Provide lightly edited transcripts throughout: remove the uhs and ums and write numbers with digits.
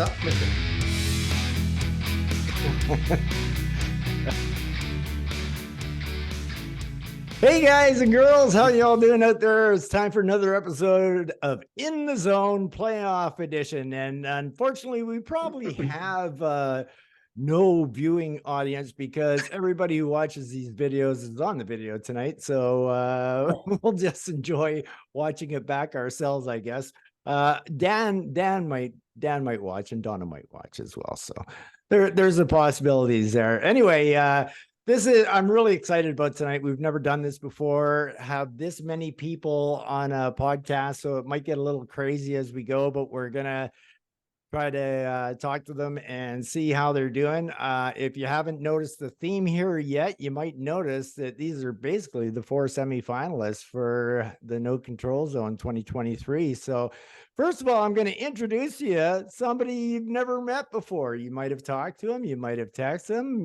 Stop missing. Hey guys and girls, how y'all doing out there? It's time for another episode of In the Zone Playoff Edition. And unfortunately, we probably have no viewing audience because everybody who watches these videos is on the video tonight. So we'll just enjoy watching it back ourselves, I guess. Dan might watch, and Donna might watch as well. So there's the possibilities there. Anyway, I'm really excited about tonight. We've never done this before, have this many people on a podcast, so it might get a little crazy as we go, but we're gonna try to talk to them and see how they're doing. If you haven't noticed the theme here yet, you might notice that these are basically the 4 semifinalists for the No Control Zone 2023. So first of all, I'm going to introduce you somebody you've never met before. You might have talked to him, you might have texted him,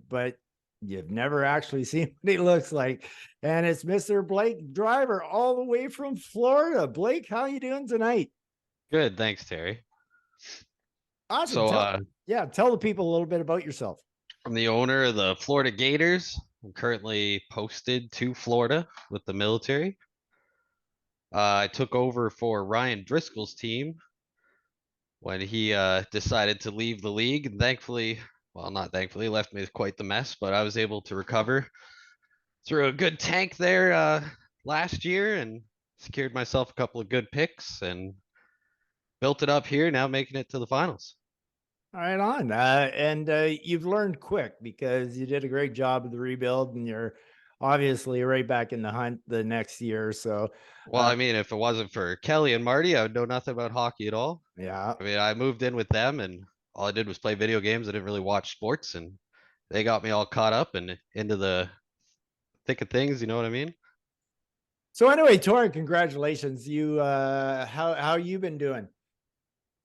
but you've never actually seen what he looks like. And it's Mr. Blake Driver, all the way from Florida. Blake, how you doing tonight? Good, thanks, Terry. Awesome. So, tell the people a little bit about yourself. I'm the owner of the Florida Gators. I'm currently posted to Florida with the military. I took over for Ryan Driscoll's team when he decided to leave the league, and thankfully, well, not thankfully, left me with quite the mess, but I was able to recover through a good tank there last year and secured myself a couple of good picks and built it up here, now making it to the finals. Right on. And you've learned quick because you did a great job of the rebuild, and you're obviously right back in the hunt the next year. So, well, I mean, if it wasn't for Kelly and Marty, I would know nothing about hockey at all. Yeah. I mean, I moved in with them and all I did was play video games. I didn't really watch sports, and they got me all caught up and into the thick of things. You know what I mean? So anyway, Torrin, congratulations. You, how you been doing?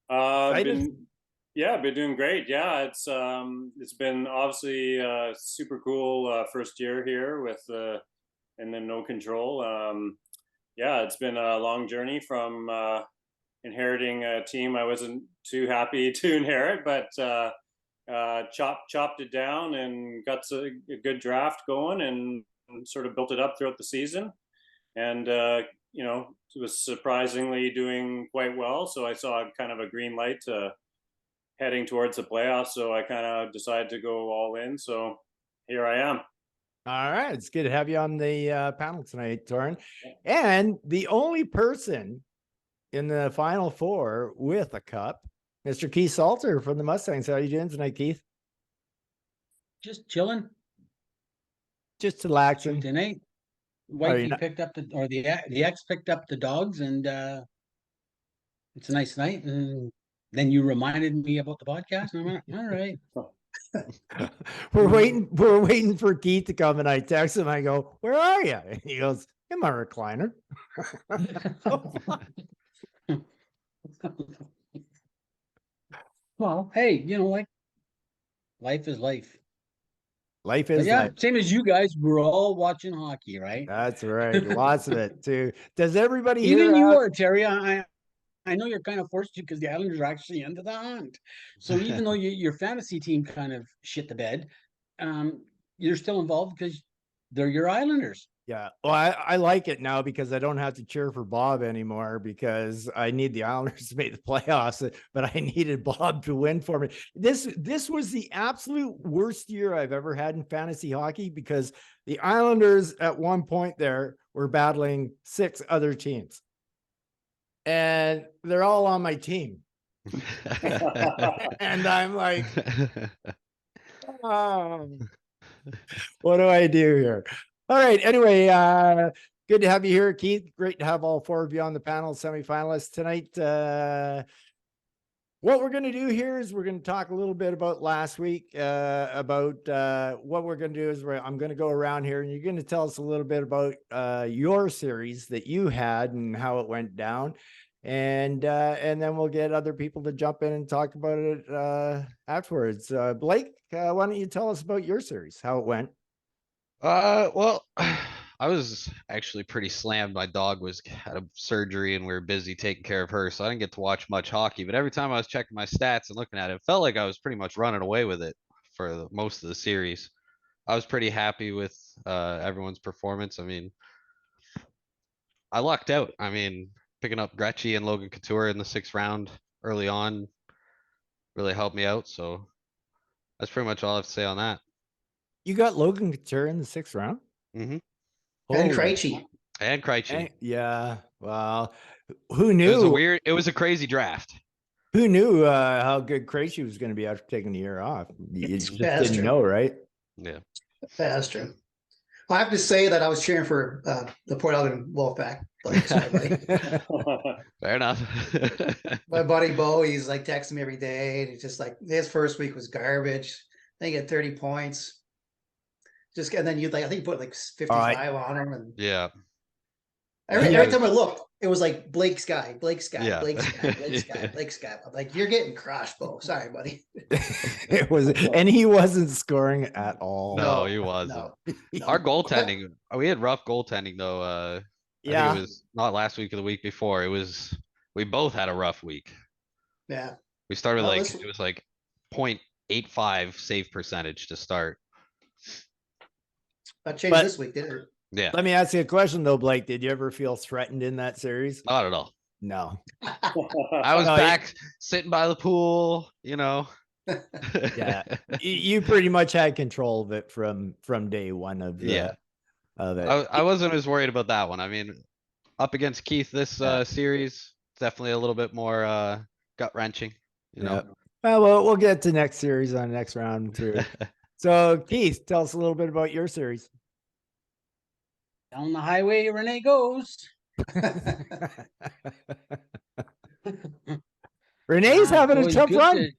I've been doing great. Yeah, it's been obviously super cool first year here with and then No Control. Yeah, it's been a long journey from inheriting a team I wasn't too happy to inherit, but chopped it down and got a good draft going and sort of built it up throughout the season. And you know, it was surprisingly doing quite well. So I saw kind of a green light to heading towards the playoffs. So I kind of decided to go all in. So here I am. All right. It's good to have you on the panel tonight, Torrin. And the only person in the Final Four with a cup, Mr. Keith Salter from the Mustangs. How are you doing tonight, Keith? Just chilling. Just relaxing. Tonight, wifey picked up the ex picked up the dogs, and it's a nice night. And then you reminded me about the podcast, and I went, all right. We're waiting for Keith to come, and I text him. I go, "Where are you?" And he goes, "In my recliner." Well, hey, you know, like life is life. Life is life. Same as you guys. We're all watching hockey, right? That's right. Lots of it too. Does everybody even you are, Terry? I know you're kind of forced to because the Islanders are actually into the hunt. So even though your fantasy team kind of shit the bed, you're still involved because they're your Islanders. Yeah. Well, I like it now because I don't have to cheer for Bob anymore because I need the Islanders to make the playoffs, but I needed Bob to win for me. This was the absolute worst year I've ever had in fantasy hockey because the Islanders at one point there were battling 6 other teams. And they're all on my team. And I'm like, oh, what do I do here? All right. Anyway, good to have you here, Keith. Great to have all 4 of you on the panel, semifinalists tonight. What we're going to do here is we're going to talk a little bit about last week, about what we're going to do is I'm going to go around here and you're going to tell us a little bit about your series that you had and how it went down. And then we'll get other people to jump in and talk about it afterwards. Blake, why don't you tell us about your series, how it went? Well, I was actually pretty slammed. My dog had a surgery and we were busy taking care of her, so I didn't get to watch much hockey. But every time I was checking my stats and looking at it, it felt like I was pretty much running away with it for most of the series. I was pretty happy with everyone's performance. I mean, I lucked out. I mean, picking up Gretschy and Logan Couture in the 6th round early on really helped me out. So that's pretty much all I have to say on that. You got Logan Couture in the 6th round? Mm-hmm. And Holy- Krejci. And Krejci. Yeah. Well, who It was knew? it was a crazy draft. Who knew how good Krejci was going to be after taking the year off? You just that's didn't true. know, right? Yeah. That's true. Well, I have to say that I was cheering for the Port Elgin Wolfpack. Like, sorry, buddy. Fair enough. My buddy Bo, he's like texting me every day. And he's just like, his first week was garbage. Then he had 30 points. Just and then you like, I think you put like 55 on him. And Yeah. every time I looked, it was like Blake Sky, Blake Sky, Yeah. Blake Sky, Blake Sky, Blake Sky. I'm like, you're getting crushed, Bo. Sorry, buddy. It was, and he wasn't scoring at all. No, he wasn't. No. Our goaltending, we had rough goaltending though. I think Yeah. it was not last week or the week before. We both had a rough week. Yeah. We started Well, like, this- it was like 0.85 save percentage to start. That changed But- this week, didn't it? Yeah, Let me ask you a question though, Blake. Did you ever feel threatened in that series? not at all. No. I was No, back sitting by the pool, you know. Yeah. You pretty much had control of it from day one of the, Yeah. of it. I wasn't as worried about that one. I mean, up against Keith this Yeah. series, definitely a little bit more gut wrenching, you know. Yep. Well, we'll get to next series on next round too. So Keith, tell us a little bit about your series. Down the highway, Renee goes. Renee's Yeah, having a it's always tough good run.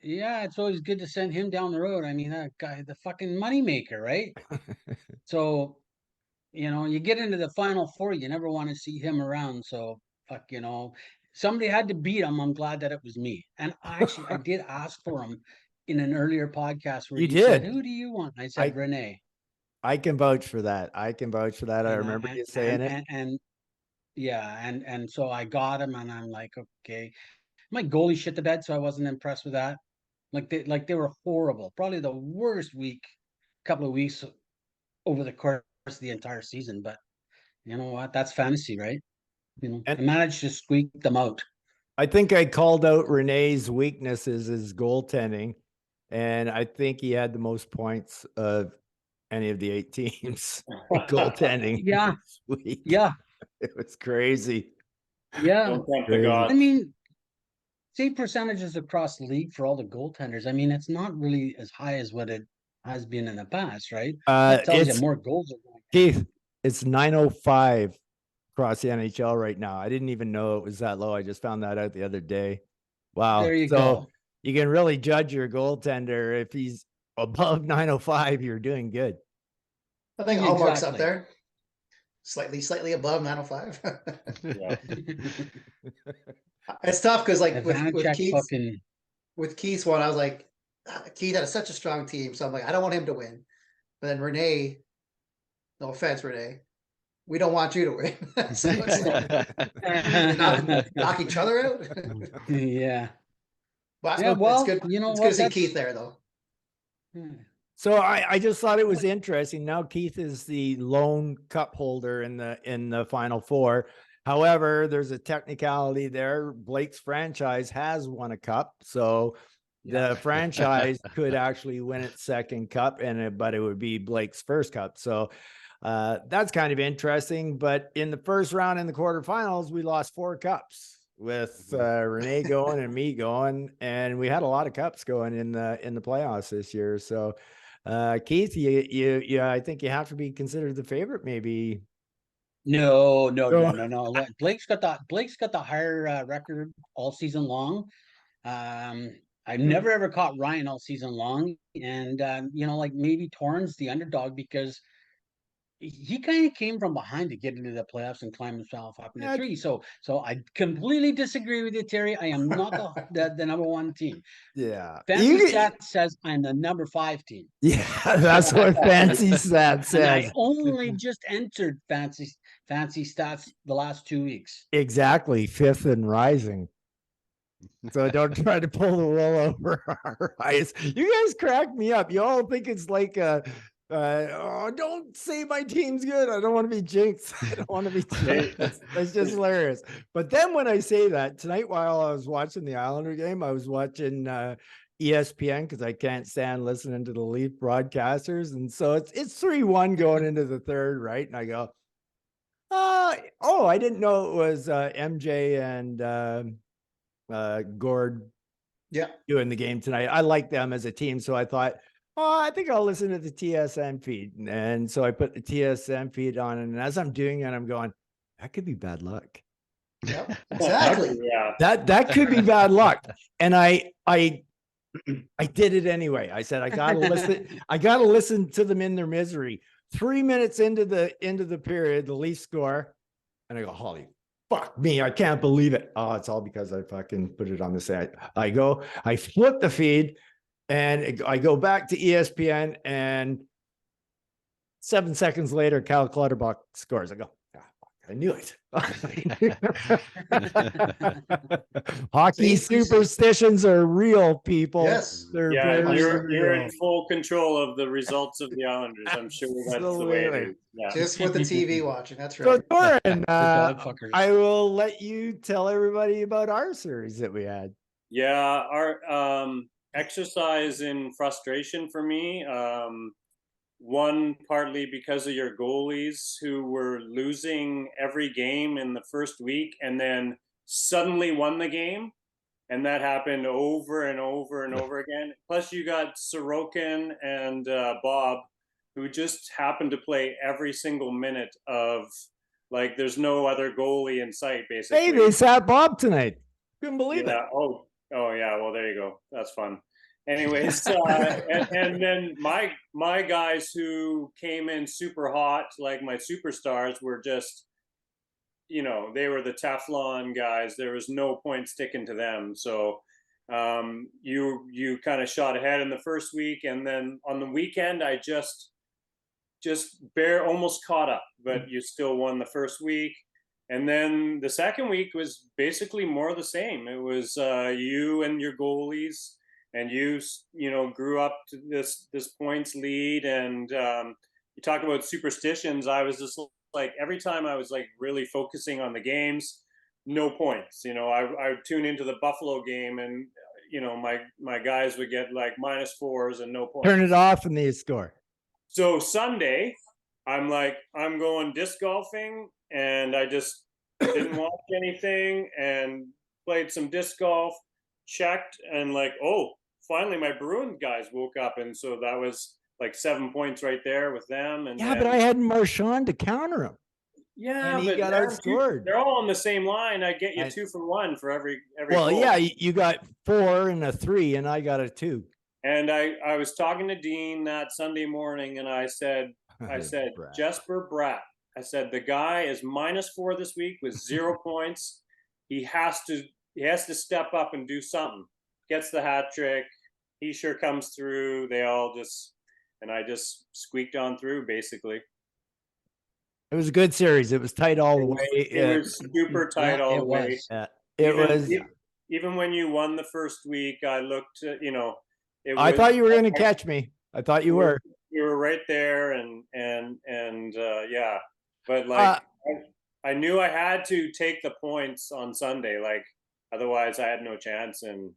Yeah, it's always good to send him down the road. I mean, that guy, the fucking moneymaker, right? So, you get into the final four, you never want to see him around. So, somebody had to beat him. I'm glad that it was me. And I did ask for him in an earlier podcast where You said, did. "Who do you want?" I said, "Renee." I can vouch for that. I remember you saying it. And so I got him, and I'm like, okay. My goalie shit the bed, so I wasn't impressed with that. Like they were horrible. Probably the worst couple of weeks over the course of the entire season. But you know what? That's fantasy, right? I managed to squeak them out. I think I called out Renee's weaknesses as goaltending, and I think he had the most points of any of the 8 teams goaltending. Yeah. this week. Yeah. It was crazy. Yeah. Don't tempt the Crazy. gods. I mean, save percentages across the league for all the goaltenders. I mean, it's not really as high as what it has been in the past, right? That tells you It's more goals are going. Keith. It's 905 across the NHL right now. I didn't even know it was that low. I just found that out the other day. Wow. There you So go. you can really judge your goaltender if he's above 905. You're doing good. I think Hallmark's up Exactly. there. Slightly above 905. Yeah. It's tough because like with Vanacek Keith's fucking with Keith's one, I was like, Keith had such a strong team, so I'm like, I don't want him to win. But then Renee, no offense, Renee, we don't want you to win. So it's like, knock each other out. yeah. But Yeah, it's well, good. you know It's what, good to see that's- Keith there, though. So I just thought it was interesting. Now Keith is the lone cup holder in the final four. However, there's a technicality there. Blake's franchise has won a cup, so the franchise could actually win its second cup, but it would be Blake's first cup. So that's kind of interesting. But in the first round in the quarterfinals, we lost 4 cups with Renee going and me going, and we had a lot of cups going in the playoffs this year. So Keith, you I think you have to be considered the favorite, maybe. No. Look, Blake's got the higher record all season long. I've never ever caught Ryan all season long, and like maybe Torrance the underdog because he kind of came from behind to get into the playoffs and climb himself up in the Yeah. tree. So I completely disagree with you, Terry. I am not the number one team. Yeah. Fancy Stats says I'm the number 5 team. Yeah, that's what Fancy Stats And says. I only just entered Fancy Stats the last 2 weeks. Exactly, 5th and rising. So don't try to pull the wool over our eyes. You guys crack me up. You all think it's like oh, don't say my team's good. I don't want to be jinxed. I don't want to be jinxed. That's just hilarious. But then when I say that tonight, while I was watching the Islander game, I was watching ESPN because I can't stand listening to the Leaf broadcasters. And so it's 3-1 going into the third, right? And I go, oh, I didn't know it was MJ and Gord doing the game tonight. I like them as a team. So I thought, oh, I think I'll listen to the TSN feed. And so I put the TSN feed on. And as I'm doing it, I'm going, that could be bad luck. Yep, exactly. Yeah. That could be bad luck. And I did it anyway. I said, I gotta listen to them in their misery. 3 minutes into the period, the Leafs score. And I go, holy fuck me, I can't believe it. Oh, it's all because I fucking put it on the side. I flip the feed and I go back to ESPN, and 7 seconds later, Cal Clutterbuck scores. I go, I knew it. Hockey superstitions are real, people. Yes. They're You're in full control of the results of the Islanders. I'm sure that's the way it is. Yeah. Just with the TV watching. That's So, right. Doran, I will let you tell everybody about our series that we had. Yeah, our exercise in frustration for me. One, partly because of your goalies who were losing every game in the first week and then suddenly won the game. And that happened over and over and over again. Plus, you got Sorokin and Bob, who just happened to play every single minute of, like, there's no other goalie in sight, basically. Hey, they sat Bob tonight. Couldn't believe it. Oh, yeah. Well, there you go. That's fun. Anyways, and then my guys who came in super hot, like my superstars, were just, they were the Teflon guys. There was no point sticking to them. So you kind of shot ahead in the first week, and then on the weekend I just almost caught up, but you still won the first week. And then the second week was basically more the same. It was you and your goalies, and you grew up to this points lead. And you talk about superstitions. I was just like, every time I was like really focusing on the games, no points. I would tune into the Buffalo game, and my guys would get like -4s and no points. Turn it off and they score. So Sunday, I'm going disc golfing, and I just didn't watch anything and played some disc golf, checked, and finally my Bruins guys woke up, and so that was like 7 points right there with them. And but I had Marchand to counter him. Yeah, and he but got outscored. They're all on the same line. I get you 2 for 1 for every. Well, goal. yeah, you got 4 and a 3, and I got a 2. And I was talking to Dean that Sunday morning, and I said, Jesper Bratt. I said, the guy is -4 this week with 0 points. He has to step up and do something. Gets the hat trick. He sure comes through. I just squeaked on through, basically. It was a good series. It was tight all the way. It was super tight all the way. Even when you won the first week, I looked, I thought you were going to catch me. I thought you were. You were right there, and yeah. But I knew I had to take the points on Sunday, otherwise I had no chance. And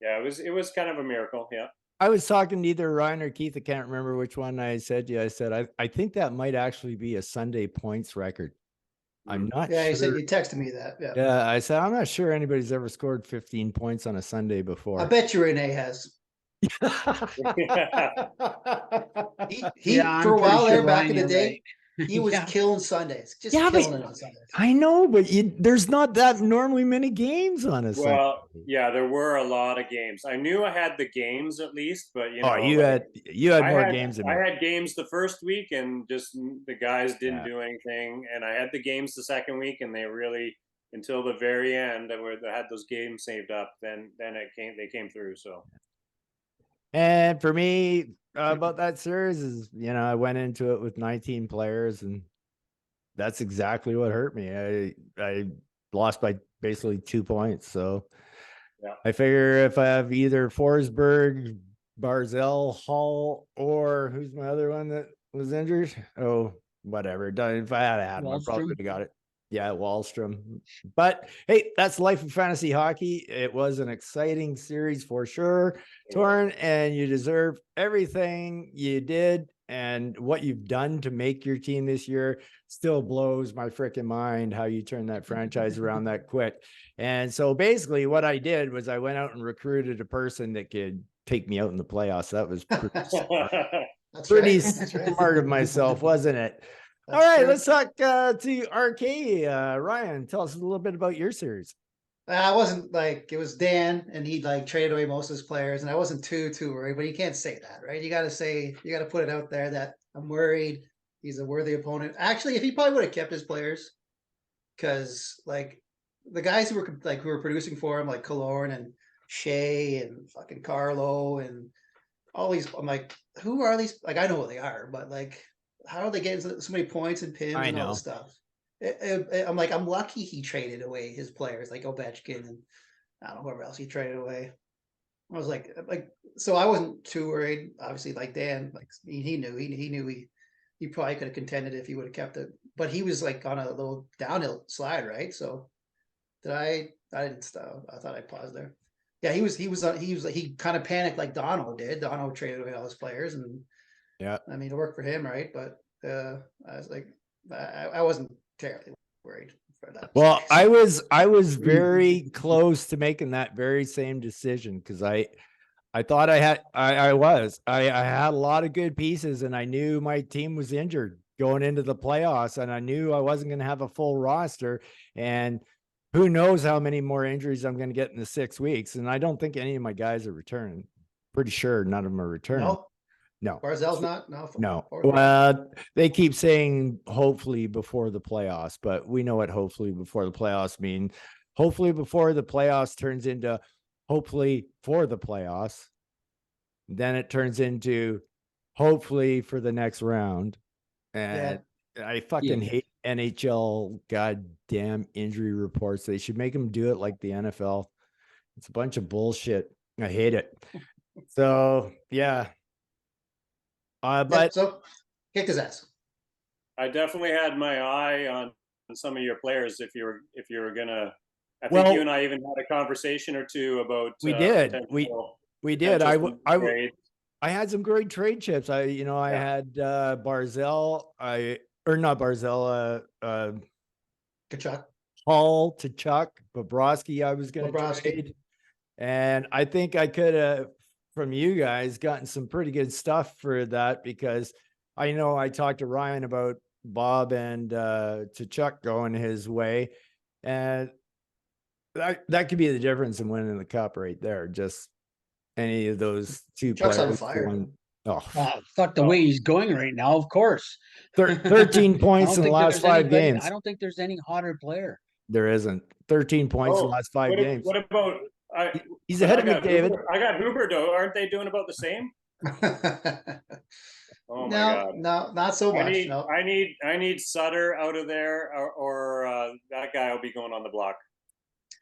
yeah, it was kind of a miracle. Yeah. I was talking to either Ryan or Keith. I can't remember which one I said to you. I said, I think that might actually be a Sunday points record. I'm not sure. Yeah, you said you texted me that. Yeah, I said, I'm not sure anybody's ever scored 15 points on a Sunday before. I bet you Renee has. he for a while there back in the day. He was Yeah. killing Sundays, just Yeah, but- killing it on Sundays. I know, but there's not that normally many games on a Sunday. Well, yeah, there were a lot of games. I knew I had the games at least, but you know, Oh, you like, had I more had, games than me. I had games the first week and just the guys didn't Yeah. do anything. And I had the games the second week and they really, until the very end, where they had those games saved up, then they came through. So And for me, about that series is, I went into it with 19 players, and that's exactly what hurt me. I lost by basically 2 points. So yeah. I figure if I have either Forsberg, Barzell, Hall, or who's my other one that was injured? Oh, whatever. If I had him, I probably Wallstrom? would have got it. Yeah, Wallstrom. But hey, that's life of fantasy hockey. It was an exciting series for sure, Torrin, and you deserve everything you did and what you've done to make your team this year. Still blows my freaking mind how you turned that franchise around that quick. And so basically what I did was I went out and recruited a person that could take me out in the playoffs. That was pretty smart, That's pretty right. That's right. smart of myself, wasn't it? All That's right, true. let's talk to RK. Ryan, tell us a little bit about your series. I wasn't like, it was Dan, and he like traded away most of his players, and I wasn't too worried. But you can't say that, right? You got to put it out there that I'm worried. He's a worthy opponent. Actually, if he probably would have kept his players, because like the guys who were producing for him, like Killorn and Shea and fucking Carlo and all these, I'm like, who are these? Like, I know what they are, but like, how are they getting so many points and pins I and all know. this stuff? I'm like, I'm lucky he traded away his players like Ovechkin and I don't know whoever else he traded away. I was like, so I wasn't too worried. Obviously, like Dan, like he knew he probably could have contended if he would have kept it, but he was like on a little downhill slide, right? So did I didn't stop. I thought I paused there. Yeah, he kind of panicked like Dono did. Dono traded away all his players, and Yeah. I mean it worked for him, right? But I was like, I wasn't terribly worried for that. Well, series. I was very close to making that very same decision because I thought I had a lot of good pieces, and I knew my team was injured going into the playoffs, and I knew I wasn't going to have a full roster, and who knows how many more injuries I'm going to get in the 6 weeks. And I don't think any of my guys are returning. Pretty sure none of them are returning. No. Barzell's not. No. Well, they keep saying hopefully before the playoffs, but we know what hopefully before the playoffs mean. Hopefully before the playoffs turns into hopefully for the playoffs. Then it turns into hopefully for the next round. And I fucking hate NHL goddamn injury reports. They should make them do it like the NFL. It's a bunch of bullshit. I hate it. So yeah. But so kicked his ass. I definitely had my eye on some of your players. If you were gonna, I think you and I even had a conversation or two about. We did. We did. I had some great trade chips. I had Barzell. Not Barzell. Kachuk. Hall to Chuck Bobrovsky. I was going to trade, and I think I could have from you guys gotten some pretty good stuff for that because I know I talked to Ryan about Bob and to Chuck going his way, and that could be the difference in winning the cup right there. Just any of those two Chuck's players. on fire. Fuck the way he's going right now, of course. 13 points in the last 5 games. I don't think there's any hotter player. There isn't. 13 points in the last 5 games. What about he's ahead of McDavid. I got Huberdeau. Aren't they doing about the same? Oh my God. No, not so much. I need Sutter out of there, or that guy will be going on the block.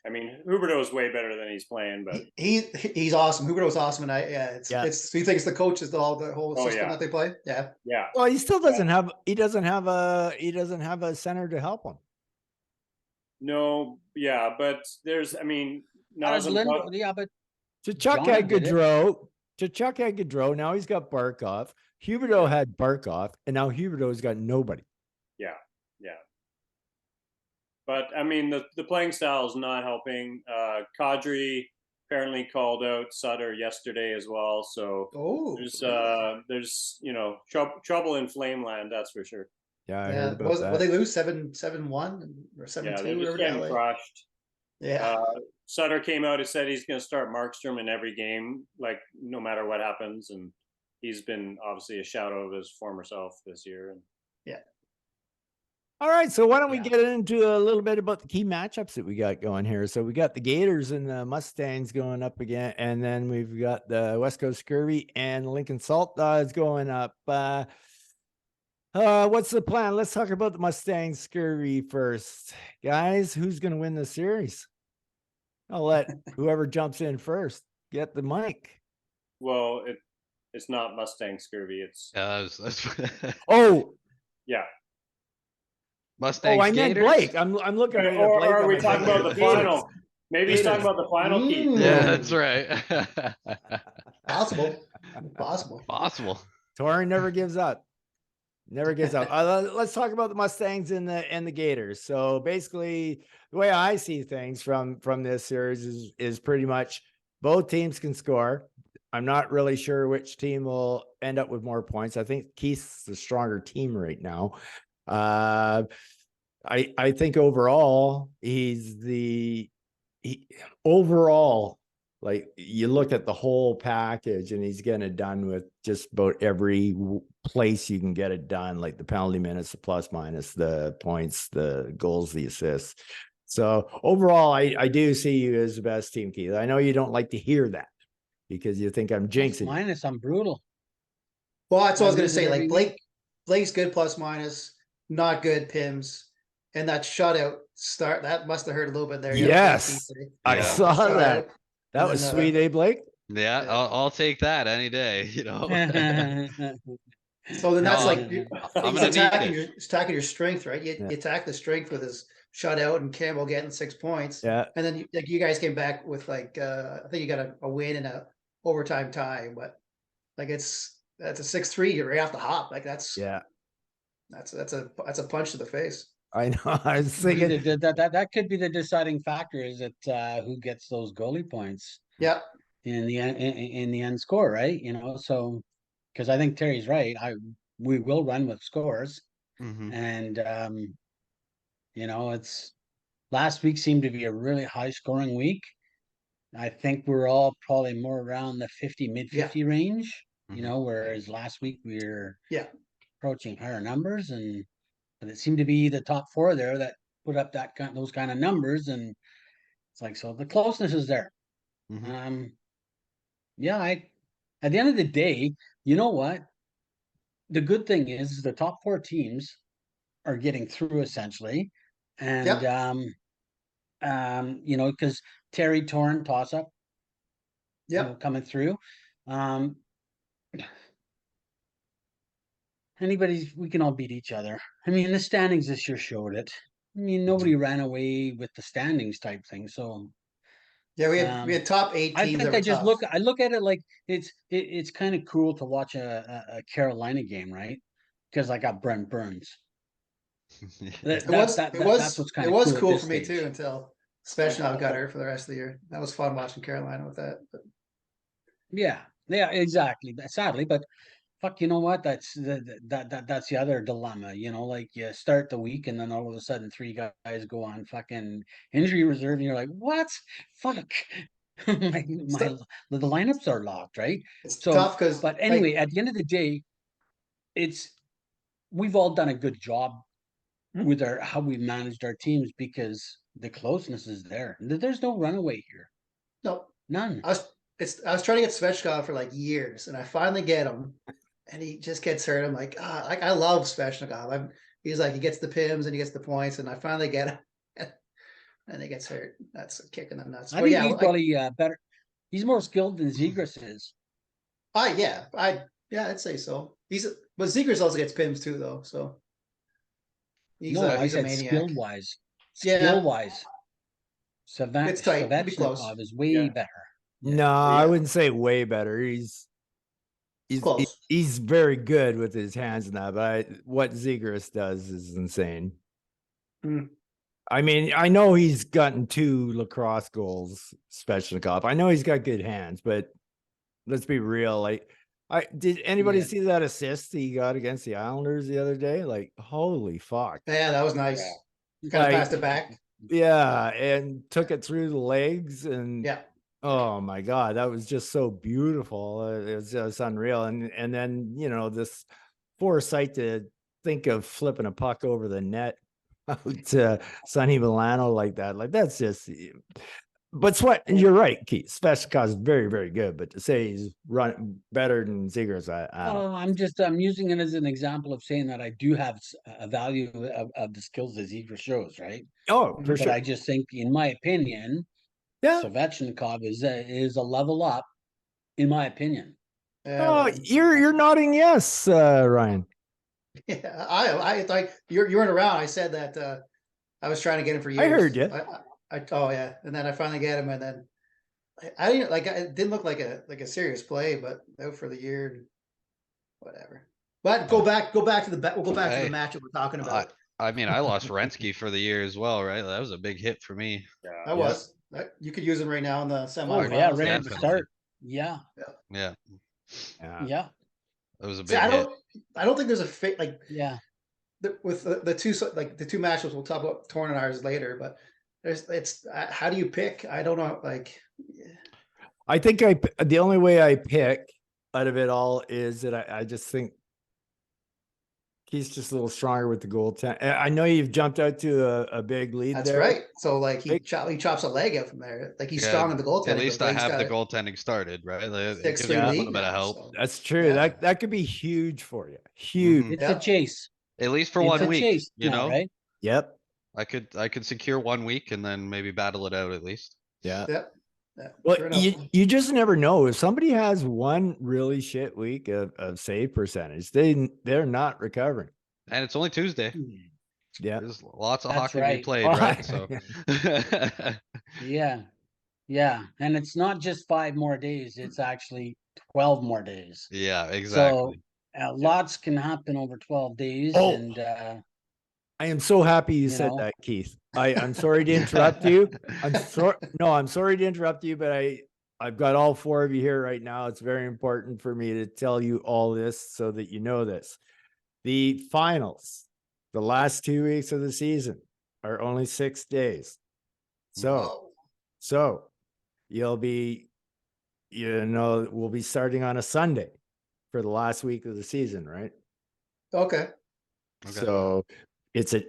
I mean, Huberdeau is way better than he's playing, but he's awesome. Huberdeau's awesome, and it's he thinks the coach is the whole system that they play. Yeah. Well, he still doesn't have. He doesn't have a center to help him. No, yeah, but there's. I mean, but Chuck had Gaudreau. Now he's got Barkov. Huberdeau had Barkov, and now Huberdeau's got nobody. Yeah. But I mean, the playing style is not helping. Kadri apparently called out Sutter yesterday as well. So there's trouble in Flameland, that's for sure. Yeah, I Yeah, heard about what that. they lose 7-1 or 7-2? Yeah, they're just whatever to getting LA. crushed. Yeah, Sutter came out and said he's going to start Markstrom in every game, like no matter what happens, and he's been obviously a shadow of his former self this year. And yeah. All right, so why don't we Yeah. get into a little bit about the key matchups that we got going here? So we got the Gators and the Mustangs going up again, and then we've got the West Coast Scurvy and Lincoln Salt Dogs going up. What's the plan? Let's talk about the Mustang Scurvy first. Guys, who's going to win the series? I'll let whoever jumps in first get the mic. well, it's not Mustang Scurvy. It's Oh, yeah. Mustangs. I meant Gators? Blake. I'm looking right at Or Blake. are on we my talking phone. about the Gators. final? Maybe he's talking Gators. about the final, Keith. Yeah, that's right. Possible. Possible. Possible. Torrin never gives up. Never gives up. Let's talk about the Mustangs and the Gators. So basically, the way I see things from this series is pretty much both teams can score. I'm not really sure which team will end up with more points. I think Keith's the stronger team right now. I think overall overall, like you look at the whole package and he's getting it done with just about every place you can get it done, like the penalty minutes, the plus minus, the points, the goals, the assists. So overall, I do see you as the best team, Keith. I know you don't like to hear that because you think I'm jinxing. Minus, I'm brutal. Well, that's what I was I gonna lose it say. Like every week. Blake's good plus minus, not good Pims, and that shutout start that must have hurt a little bit there. Yes, I Yeah. saw Shutout. that. That And was then, sweet, eh, Blake? Yeah, Yeah. I'll take that any day. So then No, that's like I'm he's gonna need attacking your strength, right? You attack the strength with his shutout and Campbell getting 6 points. Yeah. And then you guys came back with like I think you got a win and a overtime tie, but like that's a 6-3 you're right off the hop. Like that's a punch to the face. I know. I was thinking that could be the deciding factor. Is it who gets those goalie points? Yeah. In the end score, right? So because I think Terry's right. We will run with scores, and it's last week seemed to be a really high scoring week. I think we're all probably more around the mid 50 range. Whereas last week we were approaching higher numbers, but it seemed to be the top four there that put up those kind of numbers, and it's like so the closeness is there. At the end of the day, you know what? The good thing is the top four teams are getting through essentially. And because Terry Torn toss up coming through. We can all beat each other. I mean, the standings this year showed it. I mean, nobody ran away with the standings type thing. So yeah, we had top 8 teams. I think I look at it like it's kind of cool to watch a Carolina game, right? Because I got Brent Burns. It was cool for me too until Svechnikov got hurt for the rest of the year. That was fun watching Carolina with that. But. Yeah, exactly. Sadly, but fuck, you know what? That's the other dilemma. Like you start the week and then all of a sudden 3 guys go on fucking injury reserve, and you're like, what? Fuck. The lineups are locked, right? It's tough because. But anyway, at the end of the day, we've all done a good job with how we managed our teams because the closeness is there. There's no runaway here. No, none. I was trying to get Svechnikov for like years, and I finally get him, and he just gets hurt. I'm like, I love Svechnikov. He's like he gets the Pims and he gets the points, and I finally get him, and he gets hurt. That's a kick in the nuts. I think he's probably better. He's more skilled than Zegras is. I'd say so. But Zegras also gets Pims too, though. So he's a maniac. Skill wise. It's tight. Svechnikov is way better. No, I wouldn't say way better. He's very good with his hands now, but what Zegras does is insane. I mean, I know he's gotten 2 lacrosse goals, Svechnikov. I know he's got good hands, but let's be real. Like Did anybody Yeah. see that assist he got against the Islanders the other day? Like, holy fuck. Yeah, that was nice. Yeah. You kind of Like, passed it back. yeah, and took it through the legs, and Yeah. oh my god, that was just so beautiful. It was just unreal. And then, you know, this foresight to think of flipping a puck over the net out to Sonny Milano like that. Like, that's just. But Sweat, you're right, Keith. Svechnikov is very, very good, but to say he's run better than Zegers, I don't. Well, I'm using it as an example of saying that I do have a value of the skills that Zegers shows, right? Oh, for But sure. I just think, in my opinion, Yeah. Svechnikov is a level up, in my opinion. Oh, you're nodding yes, Ryan. Yeah, I like you weren't around. I said that I was trying to get him for years. I heard you. Oh yeah, and then I finally get him, and then I didn't like. It didn't look like a serious play, but out for the year, whatever. But go back to the we'll go back to the match that we're talking about. I mean, I lost Rensky for the year as well, right? That was a big hit for me. Yeah. You could use him right now in the Oh semifinals. yeah, ready to definitely. start. Yeah, Yeah, yeah, it was a big See, hit. I don't think there's a fit like yeah. with the two matchups. We'll talk about Torn and ours later, but it's how do you pick? I don't know. Like, I think the only way I pick out of it all is that I just think he's just a little stronger with the goaltend. I know you've jumped out to a big lead. That's there. right. So like he chops a leg out from there. Like he's strong in the goaltending. At least I have the got goaltending started, right? Like, it 6-3 gives you a lead little bit of now, help. so, That's true. yeah. That could be huge for you. Huge. Mhm. It's Yeah. a chase. At least for It's 1 a week, chase you now, know. right? Yep. I could secure 1 week and then maybe battle it out at least. Yeah. Yeah. Well, sure enough. you just never know. If somebody has one really shit week of save percentage, they're not recovering. And it's only Tuesday. Yeah. There's lots of That's hockey to be right. played, Oh, right? So Yeah, yeah. And it's not just 5 more days, it's actually 12 more days. yeah, So exactly. lots can happen over 12 days. Oh. And I am so happy you You said know? that, Keith. I'm sorry to interrupt you. I'm sorry to interrupt you, but I've got all 4 of you here right now. It's very important for me to tell you all this so that you know this. The finals, the last 2 weeks of the season, are only 6 days. So we'll be starting on a Sunday for the last week of the season, right? Okay. So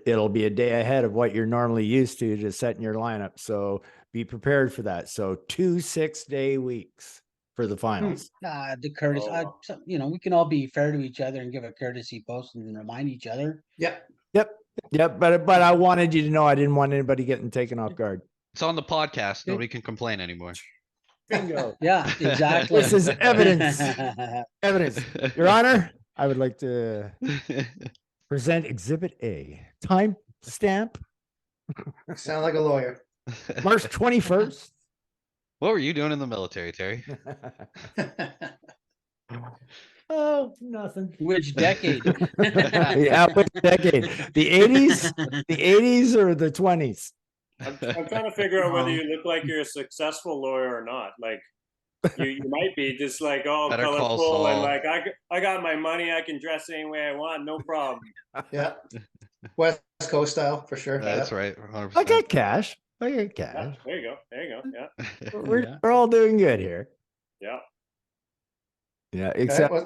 it'll be a day ahead of what you're normally used to setting your lineup. So be prepared for that. So 2 6-day weeks for the finals. the courtesy, Oh. we can all be fair to each other and give a courtesy post and remind each other. Yeah. Yep. But I wanted you to know I didn't want anybody getting taken off guard. It's on the podcast. Nobody can complain anymore. Bingo. Yeah, exactly. This is evidence. Evidence. Your Honor, I would like to present Exhibit A. Time stamp, Sound like a lawyer. March 21st. What were you doing in the military, Terry? Oh, nothing. Which decade? Yeah, which decade? The 80s or the 20s? I'm trying to figure out whether you look like you're a successful lawyer or not. Like you might be just like all Better Call colorful and Saul. like I got my money. I can dress any way I want. No problem. Yeah. West Coast style for sure. That's Yeah. right. 100%. I got cash. Yeah, there you go. Yeah. We're all doing good here. Yeah. Yeah, except well-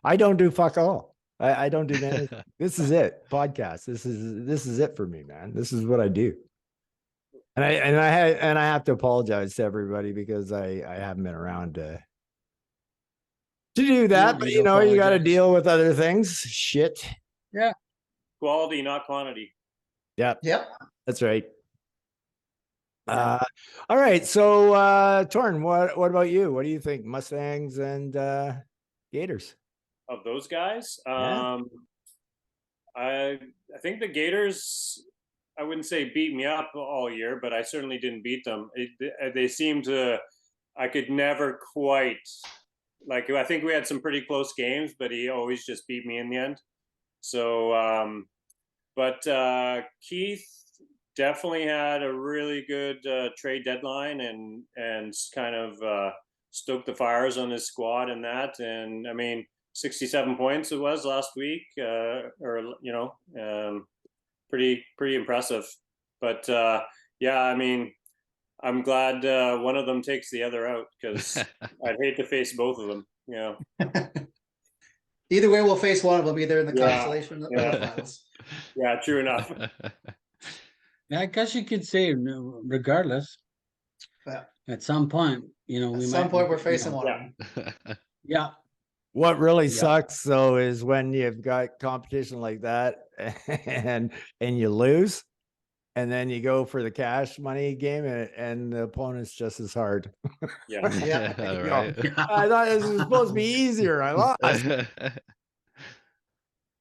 I don't do fuck all. I don't do anything. This is it. Podcast. This is it for me, man. This is what I do. And I have to apologize to everybody because I haven't been around to do that. But you got to apologize. deal with other things. Shit. Quality, not quantity. Yep. Yep. That's right. All right. So Torn, what about you? What do you think? Mustangs and Gators? Of those guys, Yeah. I think the Gators, I wouldn't say beat me up all year, but I certainly didn't beat them. They seem to, I could never quite, like, I think we had some pretty close games, but he always just beat me in the end. So, but Keith definitely had a really good trade deadline and kind of stoke the fires on his squad and that. And I mean, 67 points it was last week, pretty impressive. But yeah, I mean, I'm glad one of them takes the other out, because I'd hate to face both of them. Either way, we'll face one of them, either in the Yeah, constellation or yeah. the finals. Yeah, true enough. I guess you could say, regardless, Yeah. at some point, At some point, we're facing one Yeah. of them. Yeah. What really Yeah. sucks though is when you've got competition like that and you lose, and then you go for the cash money game and the opponent's just as hard. Yeah. Yeah. Right. I thought this was supposed to be easier. I lost. I think it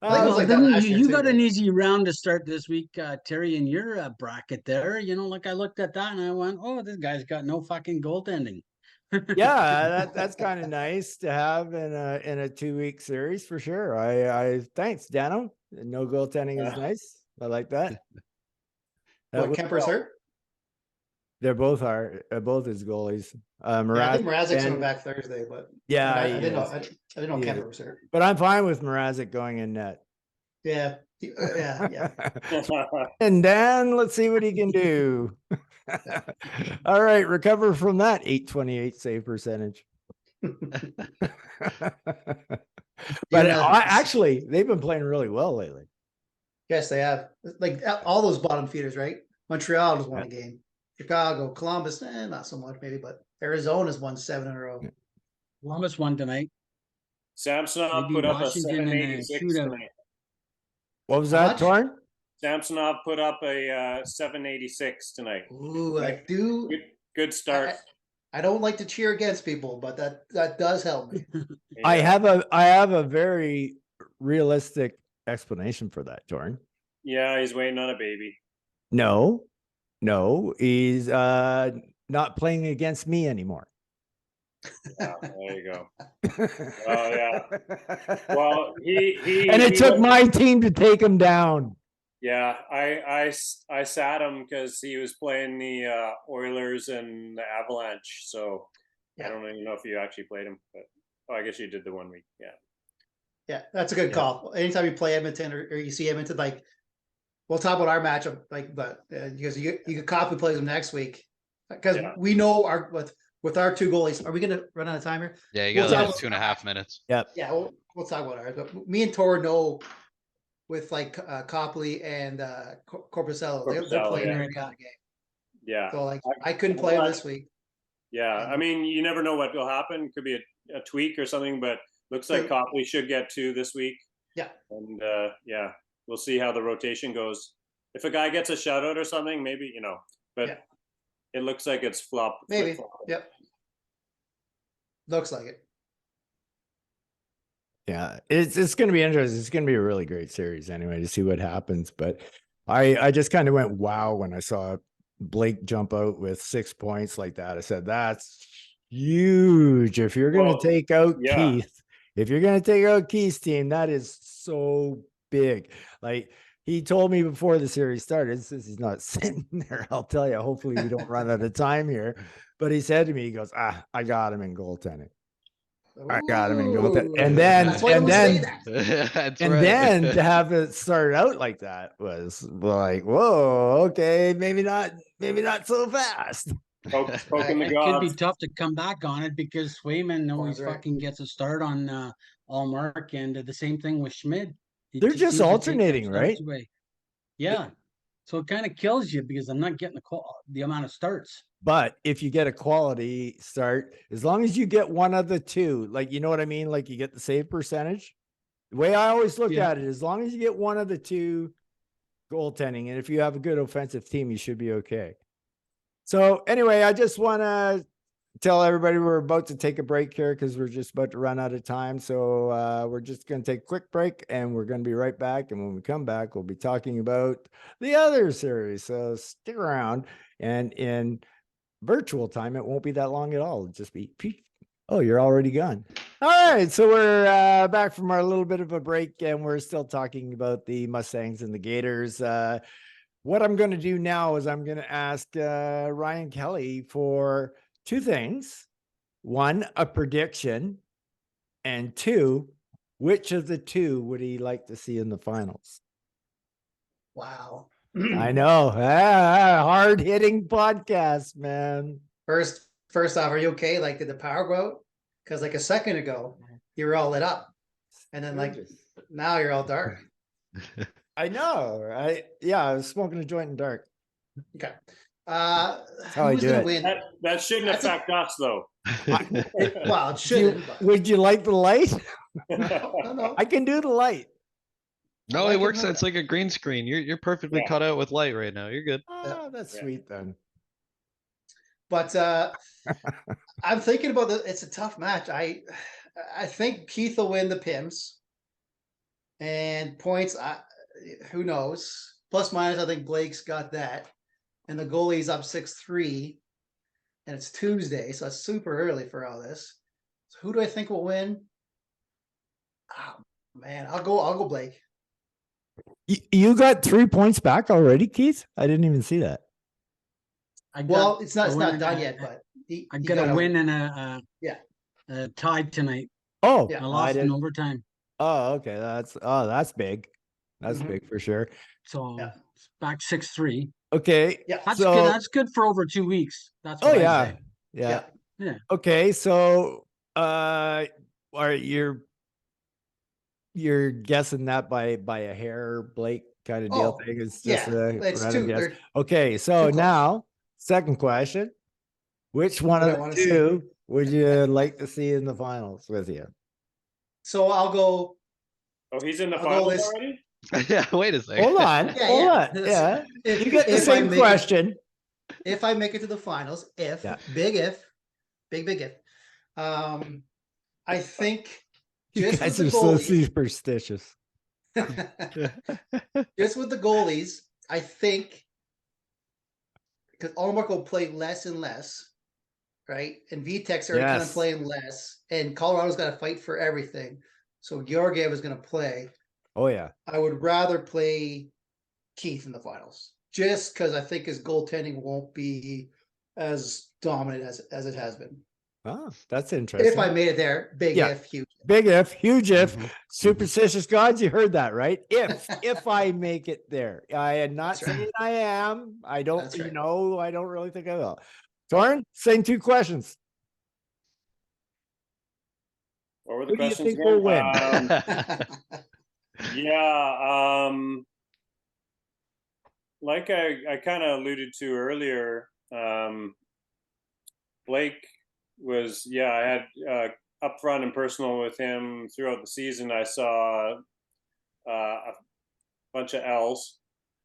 was Well, like that then last year you too, got right? an easy round to start this week, Terry, in your bracket there. Like I looked at that and I went, "Oh, this guy's got no fucking goaltending." Yeah, that's kind of nice to have in a 2-week series for sure. I thanks, Dano. No goaltending is nice. I like that. What, Kemper's hurt? They're both both his goalies. Yeah, I think Mrazek's and- coming back Thursday, but Yeah, I he didn't know. is. I didn't know He Kemper is. was hurt. But I'm fine with Mrazek going in net. Yeah, yeah. And Dan, let's see what he can do. All right, recover from that 828 save percentage. But actually, they've been playing really well lately. Yes, they have. Like all those bottom feeders, right? Montreal has won a game. Chicago, Columbus, not so much maybe, but Arizona's won 7 in a row. Columbus won tonight. Samsonov Maybe put up a Washington in a 786 shootout. tonight. What was How that, much? Torn? Samsonov put up a 786 tonight. Ooh, I do. Good start. I don't like to cheer against people, but that does help me. Yeah. I have a very realistic explanation for that, Torn. Yeah, he's waiting on a baby. No, he's not playing against me anymore. Yeah, there you go. Oh yeah. Well, he And it he took was- my team to take him down. Yeah, I sat him because he was playing the Oilers and the Avalanche. So Yeah. I don't even know if you actually played him, but I guess you did the 1 week. Yeah. Yeah, that's a good call. Anytime you play Edmonton or you see Edmonton, like we'll talk about our matchup, but because you could cop who plays them next week, because we know with our 2 goalies. Are we going to run out of time here? Yeah, you We'll got talk like about- 2.5 minutes. Yep. Yeah, we'll talk about ours. But me and Tor know with like Copley and Corpusello, they're Corpusello, playing yeah. every kind of game. Yeah. So like I couldn't play them this week. Yeah. I mean, you never know what will happen. Could be a tweak or something, but looks like Copley should get 2 this week. Yeah. And yeah, we'll see how the rotation goes. If a guy gets a shutout or something, maybe, but it looks like it's flop. Maybe. flip-flopping. Yep. Looks like it. Yeah, it's going to be interesting. It's going to be a really great series anyway to see what happens. But I just kind of went wow when I saw Blake jump out with 6 points like that. I said that's huge. If you're going to take out Keith, if you're going to take out Keith's team, that is so big. Like he told me before the series started, since he's not sitting there, I'll tell you. Hopefully we don't run out of time here. But he said to me, he goes, I got him in goaltending. I got him in goaltending. And then, That's why I and would then, say that. That's and right. then to have it start out like that was like, whoa, okay, maybe not so fast. Poking the It could be gods. tough to come back on it because Swayman always Right. fucking gets a start on Allmark, and the same thing with Schmid. He They're seems just to take alternating, those starts right? away. Yeah. So it kind of kills you because I'm not getting the amount of starts. But if you get a quality start, as long as you get one of the 2, like, you know what I mean? Like you get the save percentage. The way I always look at it, as long as you get one of the 2 goaltending, and if you have a good offensive team, you should be okay. So anyway, I just want to tell everybody we're about to take a break here because we're just about to run out of time. So we're just going to take a quick break and we're going to be right back. And when we come back, we'll be talking about the other series. So stick around, and in virtual time, it won't be that long at all. It'll just be, oh, you're already gone. All right. So we're back from our little bit of a break, and we're still talking about the Mustangs and the Gators. What I'm going to do now is I'm going to ask Ryan Kelly for 2 things. one, a prediction, and two, which of the two would he like to see in the finals? Wow. I know. Hard hitting podcast, man. First off, are you okay? Like, did the power go out? Because like a second ago, you were all lit up, and then like now you're all dark. I know. I was smoking a joint in dark. Okay. how I Who's do gonna it. win? That shouldn't That's a- affect us, though. Well, it shouldn't. But Would you like the light? no. I can do the light. No, like it it works. more. It's like a green screen. You're perfectly Yeah. cut out with light right now. You're good. Oh, that's Yeah. sweet then. But I'm thinking about it's a tough match. I think Keith will win the Pims, and points. Who knows? Plus minus, I think Blake's got that, and the goalie's up 6-3, and it's Tuesday, so it's super early for all this. So who do I think will win? Oh man, I'll go Blake. You got 3 points back already, Keith? I didn't even see that. Well, it's not win done and yet, but I got a win and a tie tonight. Oh, Yeah. I lost in overtime. Oh, okay. That's big. That's Mhm. big for sure. So Yeah. it's back 6-3. Okay. Yeah. That's So- good. That's good for over 2 weeks. That's Oh what I yeah. say. Yeah. Yeah. Okay, so you're guessing that by a hair, Blake, kind of deal Oh, thing. It's just yeah, it's random two. guess. They're Okay, so too close. now second question. Which one What of I the wanna see. two would you like to see in the finals with you? So I'll go. Oh, he's in the I'll go finals this- already? Yeah, wait a second. Hold on. Yeah, hold yeah. on. Yeah. If- You get the if I same make it- question. If I make it to the finals, Yeah. big if, big if, I think You just guys with are the so goalies, superstitious. just with the goalies, I think because Allmark will play less and less, right? And VTech's are kind of Yes. playing less, and Colorado's got to fight for everything. So Georgiev is going to play. Oh yeah. I would rather play Keith in the finals, just because I think his goaltending won't be as dominant as it has been. Oh, that's interesting. If I made it there, big Yeah. if, huge. Big if, huge if, Mhm. superstitious gods, you heard that, right? If I make it there. I am not That's right. saying I am. I don't, That's right. I don't really think I will. Torn, same 2 questions. What were the Who do you questions think will win? Yeah, like I kind of alluded to earlier, Blake was, I had upfront and personal with him throughout the season. I saw a bunch of L's,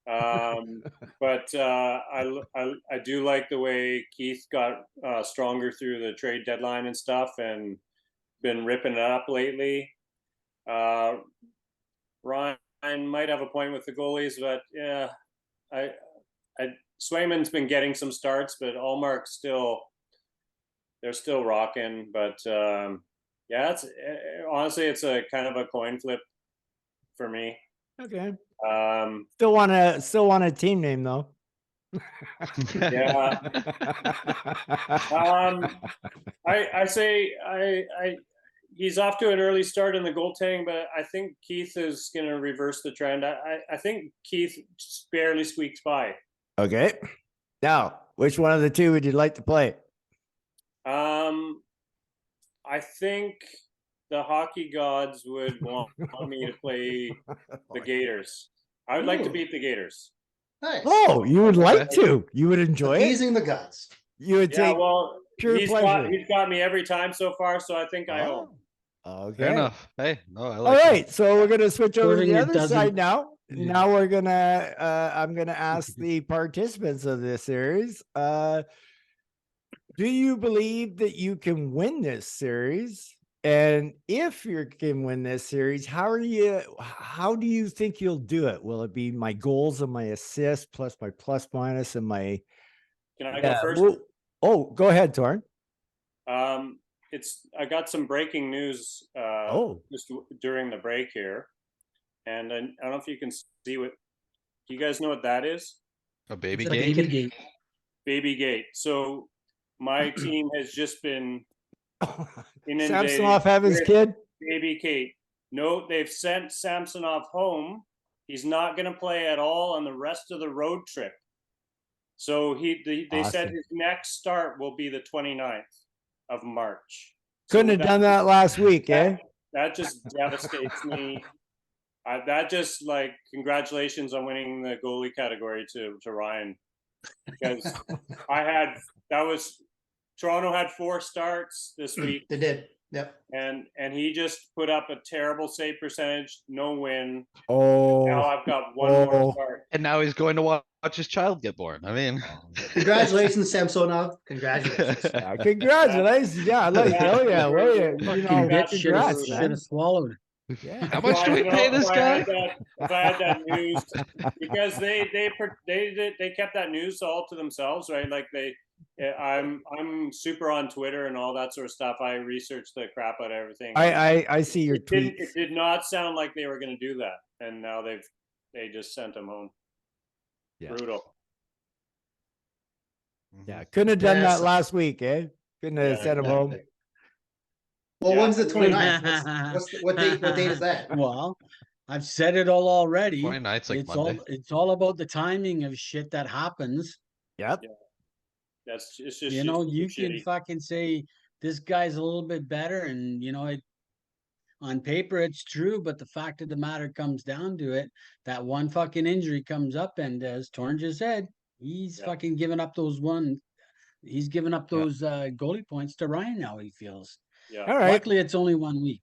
but I do like the way Keith got stronger through the trade deadline and stuff, and been ripping it up lately. Ryan might have a point with the goalies, but yeah, Swayman's been getting some starts, but Allmark's they're still rocking. But yeah, it's honestly, it's a kind of a coin flip for me. Okay. Um, Still want a team name though. yeah. I say he's off to an early start in the goaltending, but I think Keith is going to reverse the trend. I think Keith just barely squeaks by. Okay. Now, which one of the two would you like to play? I think the hockey gods would want me to play the Gators. I would like to Ooh. beat the Gators. Nice. Oh, you would like to. You would enjoy it. Appeasing the gods. You would Yeah, take well, pure he's pleasure. got me every time so far, so I think I own. Okay. Fair enough. Hey, no, I All like right, so we're gonna switch over to According the it other side doesn't- now. Yeah. Now we're gonna I'm gonna ask the participants of this series. Do you believe that you can win this series? And if you can win this series, how do you think you'll do it? Will it be my goals and my assists plus my plus minus and my Can I go first? Go ahead, Torn. I got some breaking news just during the break here, and I don't know if you can see what. Do you guys know what that is? a baby Is it a gate. Baby gate. Baby gate. So my team has just been inundated Samsonov have his with kid? baby Kate. No, they've sent Samsonov home. He's not going to play at all on the rest of the road trip. So they said Awesome. his next start will be the 29th of March. Couldn't So have done that last week, eh? That just devastates me. That just like congratulations on winning the goalie category to Ryan, because Toronto had 4 starts this week. They did. Yep. And he just put up a terrible save percentage, no win. Oh, Now I've got one more start. And now he's going to watch his child get born. I mean, Congratulations, Samsonov. Congratulations. yeah, congratulations. Yeah, like, hell yeah. Well, yeah, you know, That congrats, should man. have swallowed. Yeah. how much do we pay this guy? If I had that news, because they kept that news all to themselves, right? Like I'm super on Twitter and all that sort of stuff. I researched the crap out of everything. I see your tweets. It did not sound like they were going to do that, and now they just sent him home. Yeah. Brutal. Yeah, couldn't have done Yes. that last week, eh? Couldn't have Yeah, sent him home. Well, Yeah. when's the 29th? What date? What date is that? Well, I've said it all already. 29th's like Monday. It's all about the timing of shit that happens. Yep. it's just You know, you can shitty. fucking say this guy's a little bit better, and you know, on paper it's true, but the fact of the matter comes down to it, that one fucking injury comes up, and as Torn just said, he's fucking giving up those he's giving up those goalie points to Ryan now, he feels. Yeah. All right. Luckily it's only 1 week.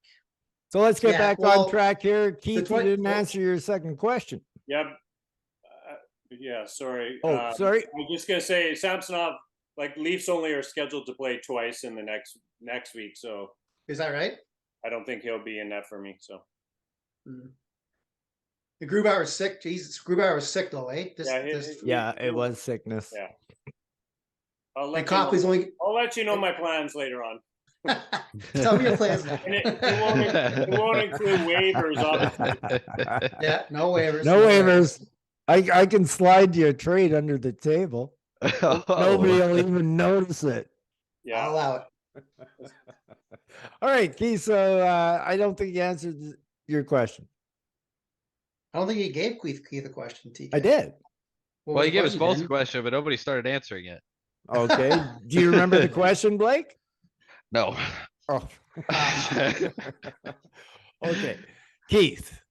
So let's get Yeah, back well, on track here. Keith, you didn't well- answer your second question. Yeah. Yeah. Sorry. Oh, sorry. I'm just gonna say Samsonov, like Leafs only are scheduled to play twice in the next week, so Is that right? I don't think he'll be in that for me. So The Grubauer was sick. Jesus, Grubauer was sick though, eh? Yeah, it was sickness. Yeah. I'll And let Copley's you know, only. I'll let you know my plans later on. Tell me your plans now. And it won't include waivers, obviously. Yeah, no waivers. No waivers. I can slide you a trade under the table. Nobody will even notice it. I'll Yeah. allow it. All right, Keith. So I don't think you answered your question. I don't think you gave Keith a question, TK. I did. What Well, was you the gave us question? both a then? question, but nobody started answering it. Okay. Do you remember the question, Blake? No. Oh. Okay, Keith.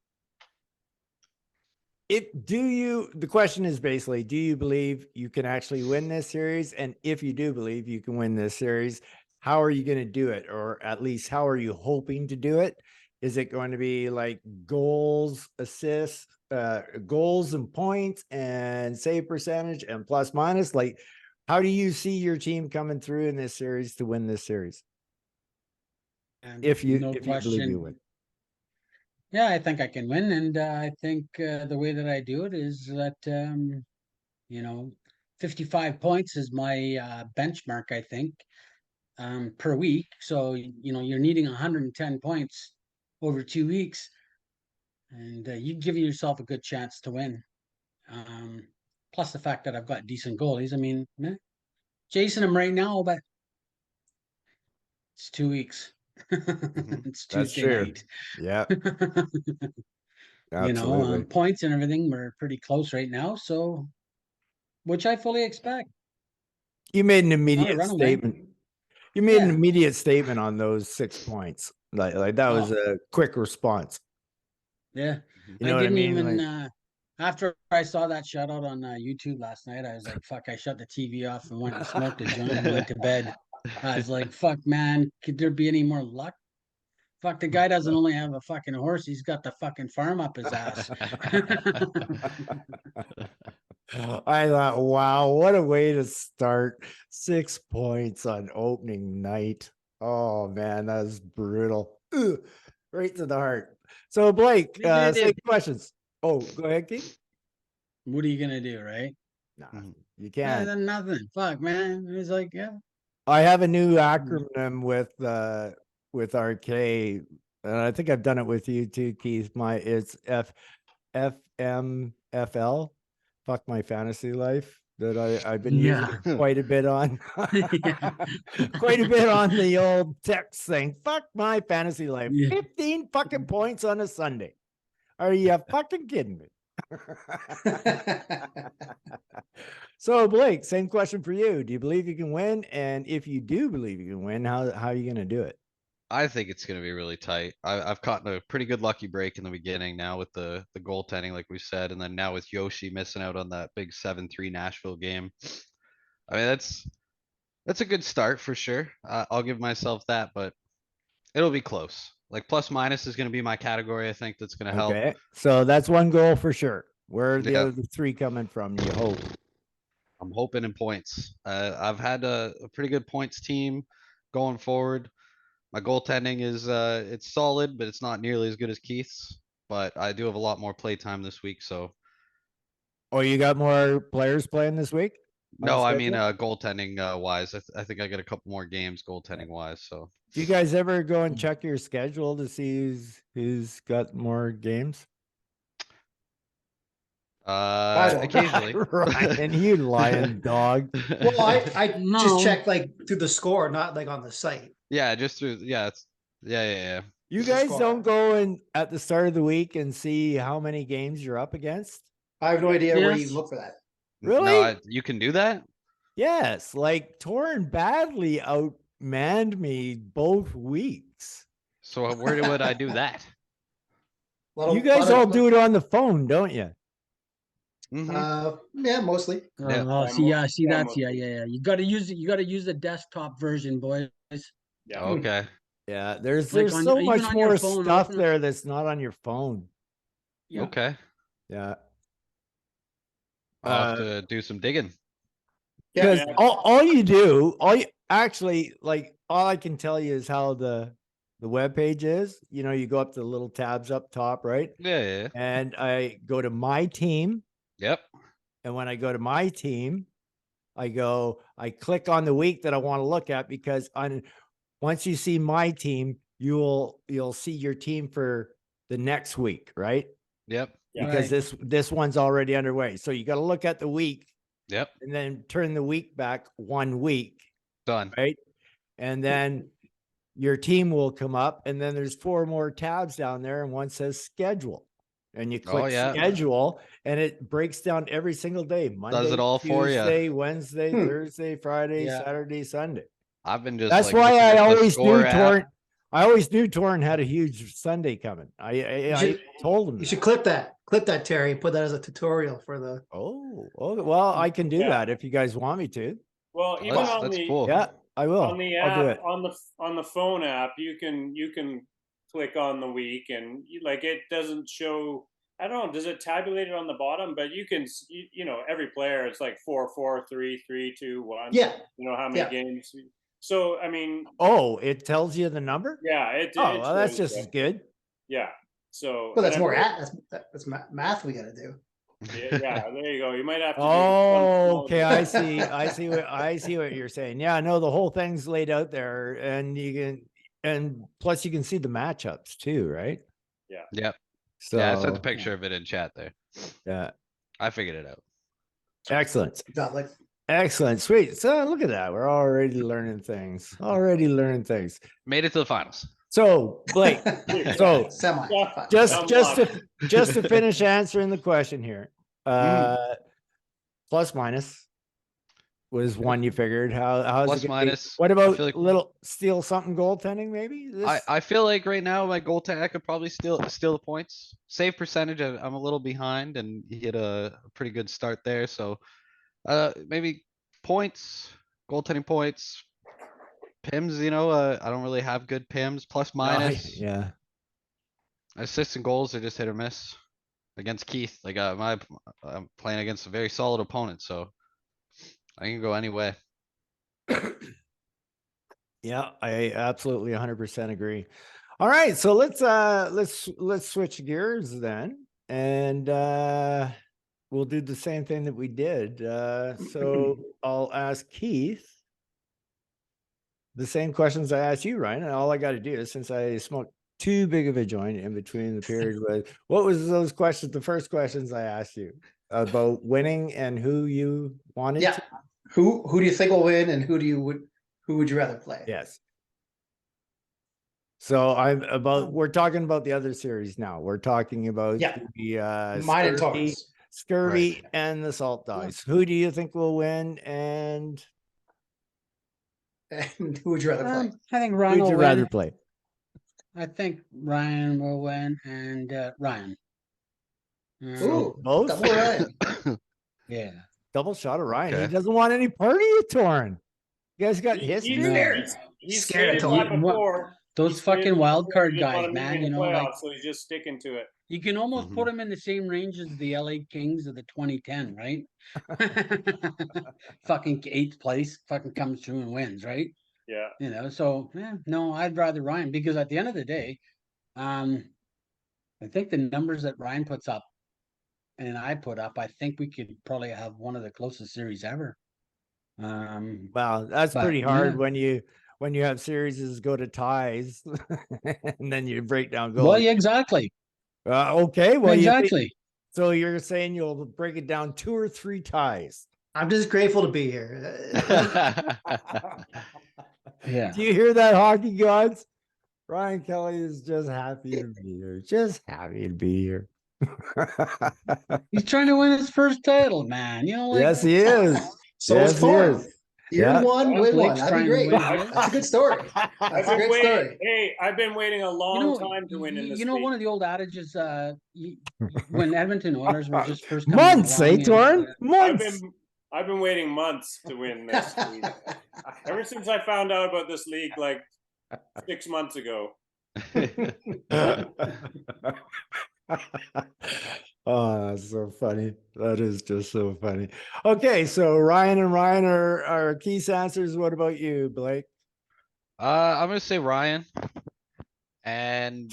The question is basically, do you believe you can actually win this series? And if you do believe you can win this series, how are you going to do it? Or at least how are you hoping to do it? Is it going to be like goals, assists, goals and points and save percentage and plus minus? Like, how do you see your team coming through in this series to win this series? And If you no believe you question. win. Yeah, I think I can win, and I think the way that I do it is that you know, 55 points is my benchmark, I think, per week. So you know, you're needing 110 points over 2 weeks, and you give yourself a good chance to win. Plus the fact that I've got decent goalies. I mean, chasing them right now, but it's 2 weeks. It's That's Tuesday true. night. Yeah, You know, absolutely. points and everything, we're pretty close right now, so which I fully expect. You made an Not a immediate runaway. statement. You made an Yeah. immediate statement on those 6 points. Like that was a quick response. Yeah. You know what I didn't mean? even Like, after I saw that shutout on YouTube last night, I was like, fuck, I shut the TV off and went and smoked a joint and went to bed. I was like, fuck, man, could there be any more luck? Fuck, the guy doesn't only have a fucking horse, he's got the fucking farm up his ass. I thought, wow, what a way to start. 6 points on opening night. Oh man, that was brutal. Ugh, right to the heart. So Blake, What are you gonna same do? questions. Oh, go ahead, Keith. What are you gonna do, right? Nah, Mhm. you Yeah, can't. then nothing. Fuck, man. It was like, yeah. I have a new acronym with RK, and I think I've done it with you too, Keith. It's FMFL. Fuck my fantasy life. that I've been Yeah. using quite a bit on. Yeah. Quite a bit on the old text thing. Fuck my fantasy life. Yeah. 15 fucking points on a Sunday. Are you fucking kidding me? So Blake, same question for you. Do you believe you can win? And if you do believe you can win, how are you going to do it? I think it's going to be really tight. I've caught a pretty good lucky break in the beginning now with the goaltending, like we said, and then now with Yoshi missing out on that big 7-3 Nashville game. I mean, that's a good start for sure. I'll give myself that, but it'll be close. Like plus minus is going to be my category. I think that's going to help. Okay, so that's one goal for sure. Where are the Yeah. other three coming from? You hope. I'm hoping in points. I've had a pretty good points team going forward. My goaltending is it's solid, but it's not nearly as good as Keith's. But I do have a lot more play time this week, so Oh, you got more players playing this week? on the no, I mean schedule? goaltending wise. I think I got a couple more games goaltending wise. So Do you guys ever go and check your schedule to see who's got more games? don't. occasionally. Ryan, you lying dog. Well, I just No. check like through the score, not like on the site. Yeah, just through yeah, yeah. You Just guys score. don't go and at the start of the week and see how many games you're up against? I have no idea where you Yes. even look for that. Really? No, you can do that. Yes, like Torrin badly outmanned me both weeks. So where would I do that? You guys all do it on the phone, don't you? Mhm. Yeah, mostly. Yeah. Oh, see, yeah, see, Yeah, that's yeah. You got to use it. You got to use the desktop version, boys. Yeah. Okay. Yeah, there's Like so even much on your more phone, stuff open- there that's not on your phone. Yeah. Okay. Yeah. I'll have to do some digging. Because Yeah. all you do, actually, like all I can tell you is how the web page is. You know, you go up to the little tabs up top, right? Yeah. And I go to my team. Yep. And when I go to my team, I click on the week that I want to look at, because once you see my team, you'll see your team for the next week, right? Yep. Yeah. Because Right. this one's already underway. So you got to look at the week Yep. and then turn the week back 1 week, Done. right? And then your team will come up, and then there's 4 more tabs down there, and one says schedule. And you click yeah. schedule, and it breaks down every single day. Monday, it all for ya. Tuesday, Wednesday, Thursday, Friday, Yeah. Saturday, Sunday. I've been just That's like why looking I at the always knew score app. Torrent. I always knew Torrent had a huge Sunday coming. I told him You that. should clip that, Terry. Put that as a tutorial for the. Oh, well, I can do Yeah. that if you guys want me to. Well, even on That's the cool. Yeah, I will. on the I'll do app it. on the phone app, you can click on the week and like it doesn't show. I don't know. Does it tabulate it on the bottom? But you can, you know, every player. It's like 4, 4, 3, 3, 2, 1. Yeah. You know how many Yeah. games. So I mean, Oh, it tells you the number? yeah. It. Oh, it well, that's shows just you. as good. Yeah. So. Well, that's and more I- that's math we got to do. Yeah. There you go. You might have to. Do Oh, okay. I some- see. I see what you're saying. Yeah, no, the whole thing's laid out there, and plus you can see the matchups too, right? Yep. So Yeah, I sent a picture of it in chat there. yeah, I figured it out. excellent. Not like Excellent. Sweet. So look at that. We're already learning things. Made it to the finals. So Blake, so semi. Yeah. just to finish answering the question here, plus minus was one you figured. How's Plus it gonna be? minus, What I about feel like- little steal something goaltending? Maybe I feel like right now my goaltender I could probably steal the points. Save percentage, I'm a little behind, and he hit a pretty good start there. So maybe points, goaltending points, pims. You know, I don't really have good pims. Plus minus, yeah. assists and goals are just hit or miss against Keith. Like I'm playing against a very solid opponent, so I can go any way. Yeah, I absolutely 100% agree. All right, so let's switch gears then, and we'll do the same thing that we did. So I'll ask Keith the same questions I asked you, Ryan, and all I got to do is, since I smoked too big of a joint in between the period, what was those questions? The first questions I asked you. about winning and who you wanted Yeah. to? Who do you think will win, and who would you rather play? Yes. So we're talking about the other series now. We're talking about Yeah. the Mine and Torrance. Scurvy and the Salt Dogs. Who do you think will win? And And who would you rather play? I think Ryan who'd will you win. rather play? I think Ryan will win, and Ryan. Ooh, both? double Ryan. Yeah. Double shot of Ryan. He Okay. doesn't want any party at Torrin. You guys got history there? He's Scared of stated that Torrance. before. Those He's stated fucking wild before card he didn't guys, wanna meet me man. in the You know, like playoffs, so he's just sticking to it. you can almost Mhm. put them in the same range as the LA Kings of the 2010, right? Fucking 8th place, fucking comes through and wins, right? Yeah. You know, so no, I'd rather Ryan, because at the end of the day, I think the numbers that Ryan puts up and I put up, I think we could probably have one of the closest series ever. Well, that's But, pretty hard yeah. when you have series go to ties and then you break down Well, goals. yeah, exactly. Okay, well, Exactly. so you're saying you'll break it down 2 or 3 ties. I'm just grateful to be here. Yeah. Do you hear that, hockey gods? Ryan Kelly is just happy to be here. Just happy to be here. He's trying to win his first title, man. You know, like Yes, he is. So Yes, is he Torrin. is. Year Yeah. one, win one. Blake's That'd be trying to great. win his. That's a good story. I've That's a been great waiting. story. Hey, I've been waiting a long time to win in this you know, league. one of the old adages, when Edmonton Oilers were just first coming Months, along, eh, and, Torrin? Months. I've been waiting months to win this league. Ever since I found out about this league like 6 months ago. Oh, that's so funny. That is just so funny. Okay, so Ryan and Ryan are key answers. What about you, Blake? I'm gonna say Ryan. And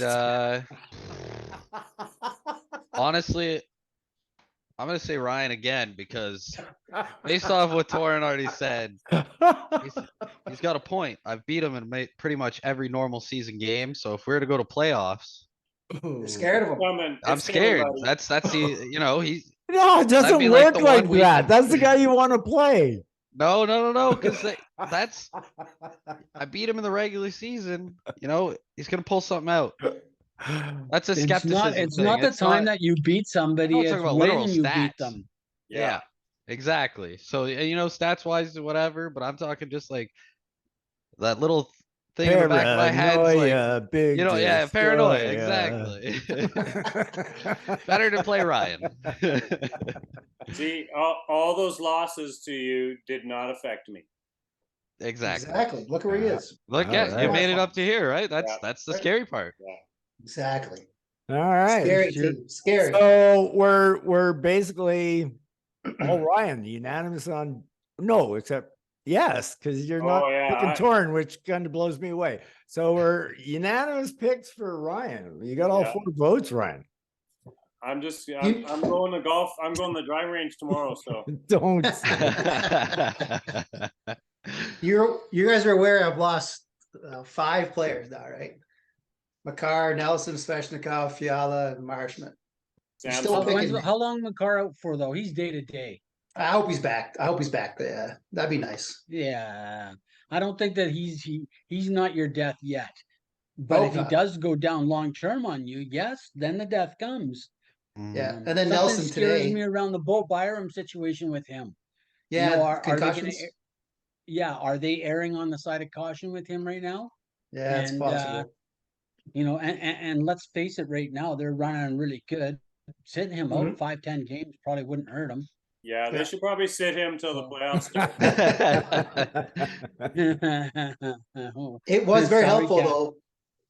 honestly, I'm gonna say Ryan again because based off what Torrin already said, he's got a point. I've beat him in pretty much every normal season game. So if we were to go to playoffs, You're scared of him. I'm It's coming, scared. buddy. That's the No, it that'd doesn't be like work the like one week that. in- That's the guy you want to play. no, because that's I beat him in the regular season. You know, he's gonna pull something out. That's a it's skepticism. it's not thing. the time that you beat somebody, I'm it's talking about when literal you stats. beat them. Yeah, exactly. So you know, stats wise, whatever. But I'm talking just like that little thing in the back of my head. Like, big you know, yeah, paranoia. destroyer. Exactly. Better to play Ryan. See, all those losses to you did not affect me. Exactly. Exactly. Look where he is. Look All at you right. made it up to here, right? That's Yeah. that's the scary part. Exactly. All right. Scary Sure. team. Scary. So we're basically all Ryan, unanimous on no, except yes, because you're not Oh, yeah, picking I- Torrin, which kind of blows me away. So we're unanimous picks for Ryan. You got all Yeah. 4 votes, Ryan. I'm going to golf. I'm going to the driving range tomorrow. So Don't. You guys are aware I've lost 5 players now, right? Makar, Nelson, Sveshnikov, Fiala, and Marshman. You're Sam's still fine. picking. How long Makar out for though? He's day to day. I hope he's back. Yeah, that'd be nice. Yeah, I don't think that he's not your death yet. But Hope if he not. does go down long term on you, yes, then the death comes. Yeah, and then Something Nelson scares today. me around the Bo Byram situation with him. Yeah, You know, are they concussions. are they erring on the side of caution with him right now? Yeah, it's And, possible. You know, and let's face it, right now they're running really good. Sitting him out 5-10 games probably wouldn't hurt him. yeah, they should probably sit him till the playoffs start. It was very Sorry, helpful Cap. though.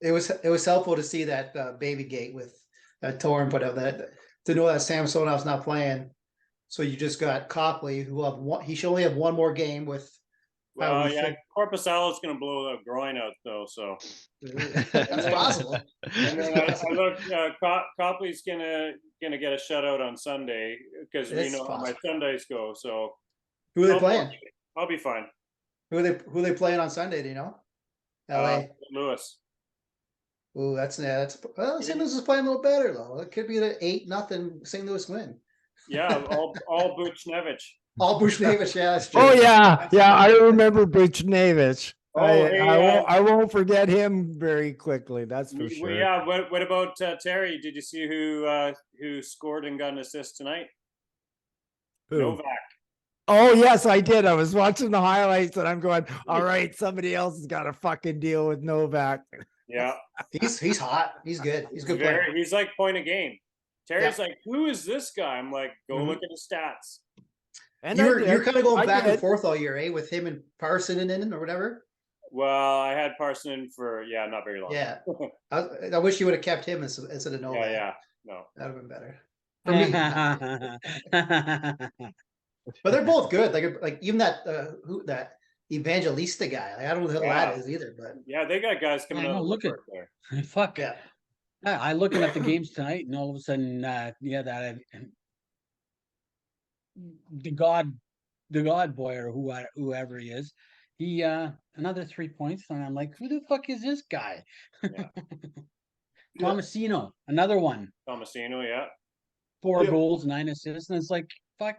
It was helpful to see that baby gate with Torrin put up that to know that Samsonov's not playing. So you just got Copley, who will have one. He should only have one more game with. Well, yeah, Corpusalo's going to blow the groin out though, so That's possible. And then I look, Copley's gonna get a shutout on Sunday because we It's know how my possible. Sundays go. So Who are they playing? I'll be fine. Who are they playing on Sunday? Do you know? LA. Lewis. Ooh, that's well. St. Louis is playing a little better though. It could be the 8-0 St. Louis win. Yeah, all Buchnevich. All Bushnevich, yeah, that's true. Oh yeah, yeah. I remember Buchnevich. Oh, hey, I won't forget him very quickly. That's for well, sure. yeah. What about Terry? Did you see who scored and got an assist tonight? Who? Novak. Oh yes, I did. I was watching the highlights and I'm going, all right, somebody else has got to fucking deal with Novak. Yeah, He's hot. He's good. He's a good player. he's like point a game. Terry's like, who is this guy? I'm like, go Mhm. look at his stats. And You're kind of going I back and did. forth all year, eh? With him and Parson and or whatever. Well, I had Parson for not very long. Yeah. I wish you would have kept him instead of Novak. Yeah. No. That'd have been better. For me. But they're both good. Like even that that Evangelista guy. Like, I don't know who the hell that is either, but Yeah, they got guys coming I out know, of the look at- woodwork there. Fuck. yeah. I looking at the games tonight, and all of a sudden, that the God boy or whoever he is, he another 3 points, and I'm like, who the fuck is this guy? Yeah. Tomasino, another one, Tomasino, yeah. 4 Yeah. goals, 9 assists, and it's like, fuck,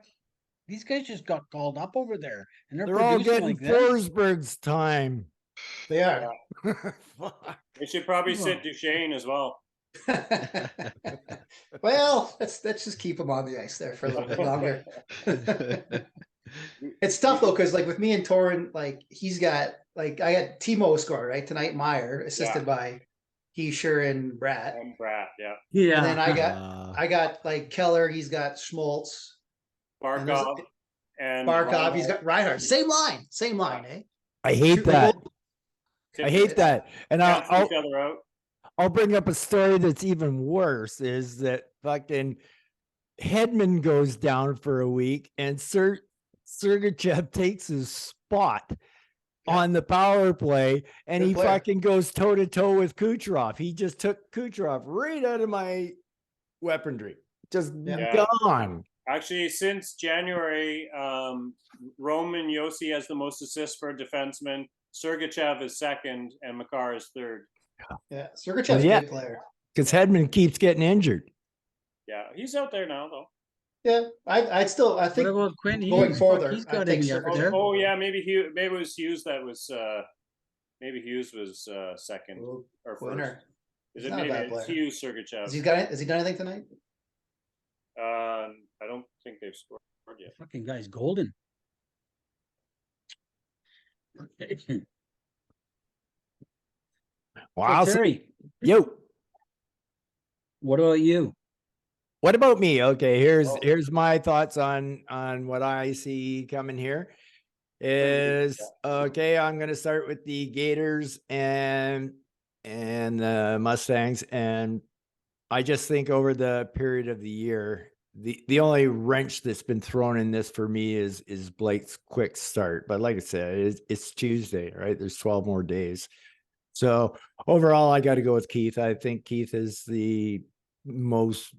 these guys just got called up over there, and They're all producing getting like this. Forsberg's time. They are. Fuck. They should probably sit Duchesne as well. Well, let's just keep him on the ice there for a little bit longer. It's tough though, because like with me and Torrin, like he's got like I got Timo score right tonight. Meyer assisted by Heischer and Bratt, And Brat, yeah. Yeah, and then I got like Keller. He's got Schmaltz, Barkov and Barkov. He's got Reinhardt. Same line, eh? I hate Shoot, they that. both- I hate that. And cancel each other out. I'll bring up a story that's even worse is that fucking Hedman goes down for a week and Sergachev takes his spot on the power play and Good he player. fucking goes toe to toe with Kucherov. He just took Kucherov right out of my weaponry. Just Yeah. gone. Actually, since January, Roman Yossi has the most assists for a defenseman. Sergachev is second, and Makar is third. Yeah, Sergachev's Yeah. a good player. Because Hedman keeps getting injured. Yeah, he's out there now, though. Yeah, I think what about Quinn going Hughes? further, Fuck, he's I got to think be up Sergachev- there. Oh yeah, maybe it was Hughes that was. Maybe Hughes was second Well, or first. winner. Is He's it not a maybe bad it's player. Hughes Sergachev? Has he done anything tonight? I don't think they've scored yet. Fucking guy's golden. Wow. So, Terry, Yo. what about you? What about me? Okay, Oh. here's my thoughts on what I see coming here. Is okay, I'm gonna start with the Gators and the Mustangs, and I just think over the period of the year, the only wrench that's been thrown in this for me is Blake's quick start. But like I said, it's Tuesday, right? There's 12 more days. So overall, I got to go with Keith. I think Keith is the most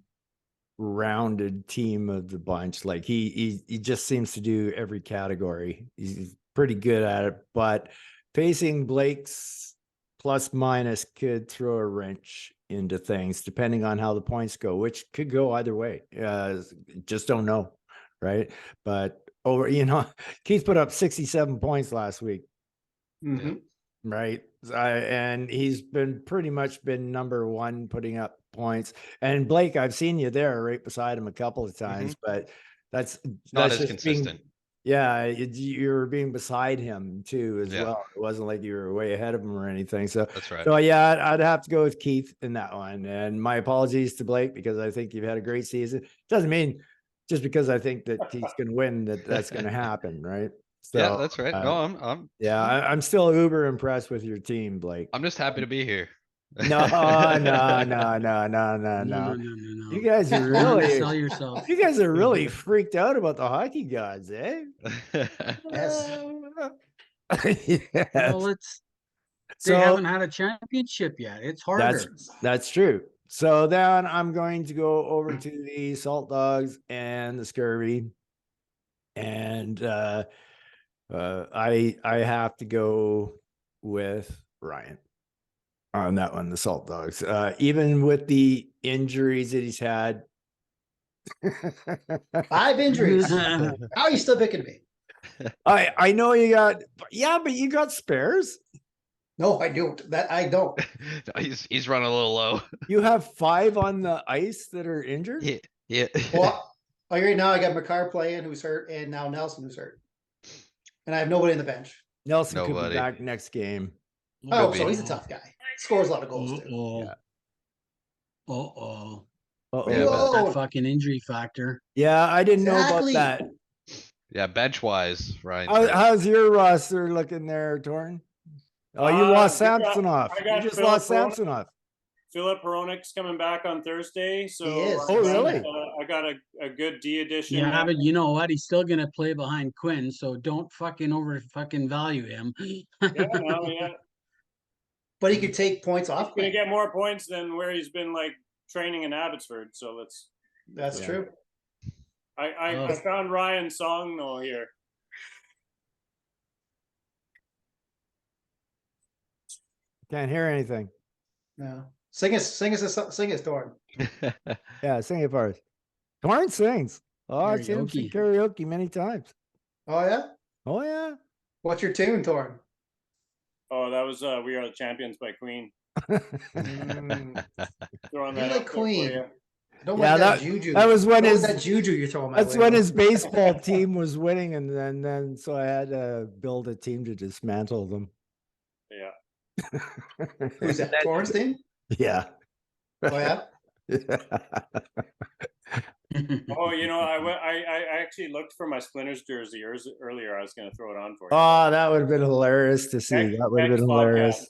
rounded team of the bunch. Like he just seems to do every category. He's pretty good at it, but facing Blake's plus minus could throw a wrench into things depending on how the points go, which could go either way. Just don't know, right? But Keith put up 67 points last week. Mm-hmm. Right. And he's been pretty much been number one putting up points. And Blake, I've seen you there right beside him a couple of times, but that's Not that's as just being- consistent. you were being beside him too as well. It wasn't like you were way ahead of him or anything. So That's right. so yeah, I'd have to go with Keith in that one. And my apologies to Blake because I think you've had a great season. Doesn't mean just because I think that he's going to win that's going to happen, right? So, Yeah, that's right. No, I'm still uber impressed with your team, Blake. I'm just happy to be here. No. No. You guys are Don't really, sell yourself. you guys are really freaked out about the hockey gods, eh? Yes. Yes. Well, they So haven't had a championship yet. It's harder. that's true. So then I'm going to go over to the Salt Dogs and the Scurvy, and I have to go with Ryan on that one, the Salt Dogs. Even with the injuries that he's had, 5 injuries. How are you still picking me? I know you got, yeah, but you got spares. No, I don't. That I don't. He's running a little low. You have 5 on the ice that are injured. Yeah, yeah. Well, right now I got McCarr playing, who's hurt, and now Nelson, who's hurt, and I have nobody in the bench. Nelson could be Nobody. back next game. I hope be. so. He's a tough guy. Scores a lot of goals too. Yeah. Uh-oh. Uh-oh. Yeah, but- That fucking injury factor. Yeah, I didn't Exactly. know about that. Yeah, bench wise, Ryan. How's your roster looking there, Torn? Oh, you lost I got- Samsonov. I got You just Philip lost Rowan. Samsonov. Philip Hronik's coming back on Thursday, so He is. Oh, really? I got a good D addition. Yeah, now. but you know what? He's still gonna play behind Quinn, so don't fucking value him. Yeah, no, yeah. But he could take points He's off. gonna get more points than where he's been like training in Abbotsford. So That's Yeah. true. I found Ryan's song though here. Can't hear anything. No. Sing us, Torn. Yeah, sing it for us. Torn sings. Oh, I've seen him sing karaoke many times. Oh yeah. Oh, yeah. What's your tune, Torn? Oh, that was "We Are the Champions" by Queen. Mm, Throwing You that like out there for Queen. you. I don't Yeah, like that that- juju. that was when Don't his- like that juju you're throwing my That's way. when his baseball team was winning, and then so I had to build a team to dismantle them. Yeah. Who's that? Torn's team? Yeah. Oh yeah. Oh, you know, I actually looked for my Splinters jersey earlier. I was going to throw it on for you. Oh, that would have been hilarious to see. Next- That would have next been podcast. hilarious.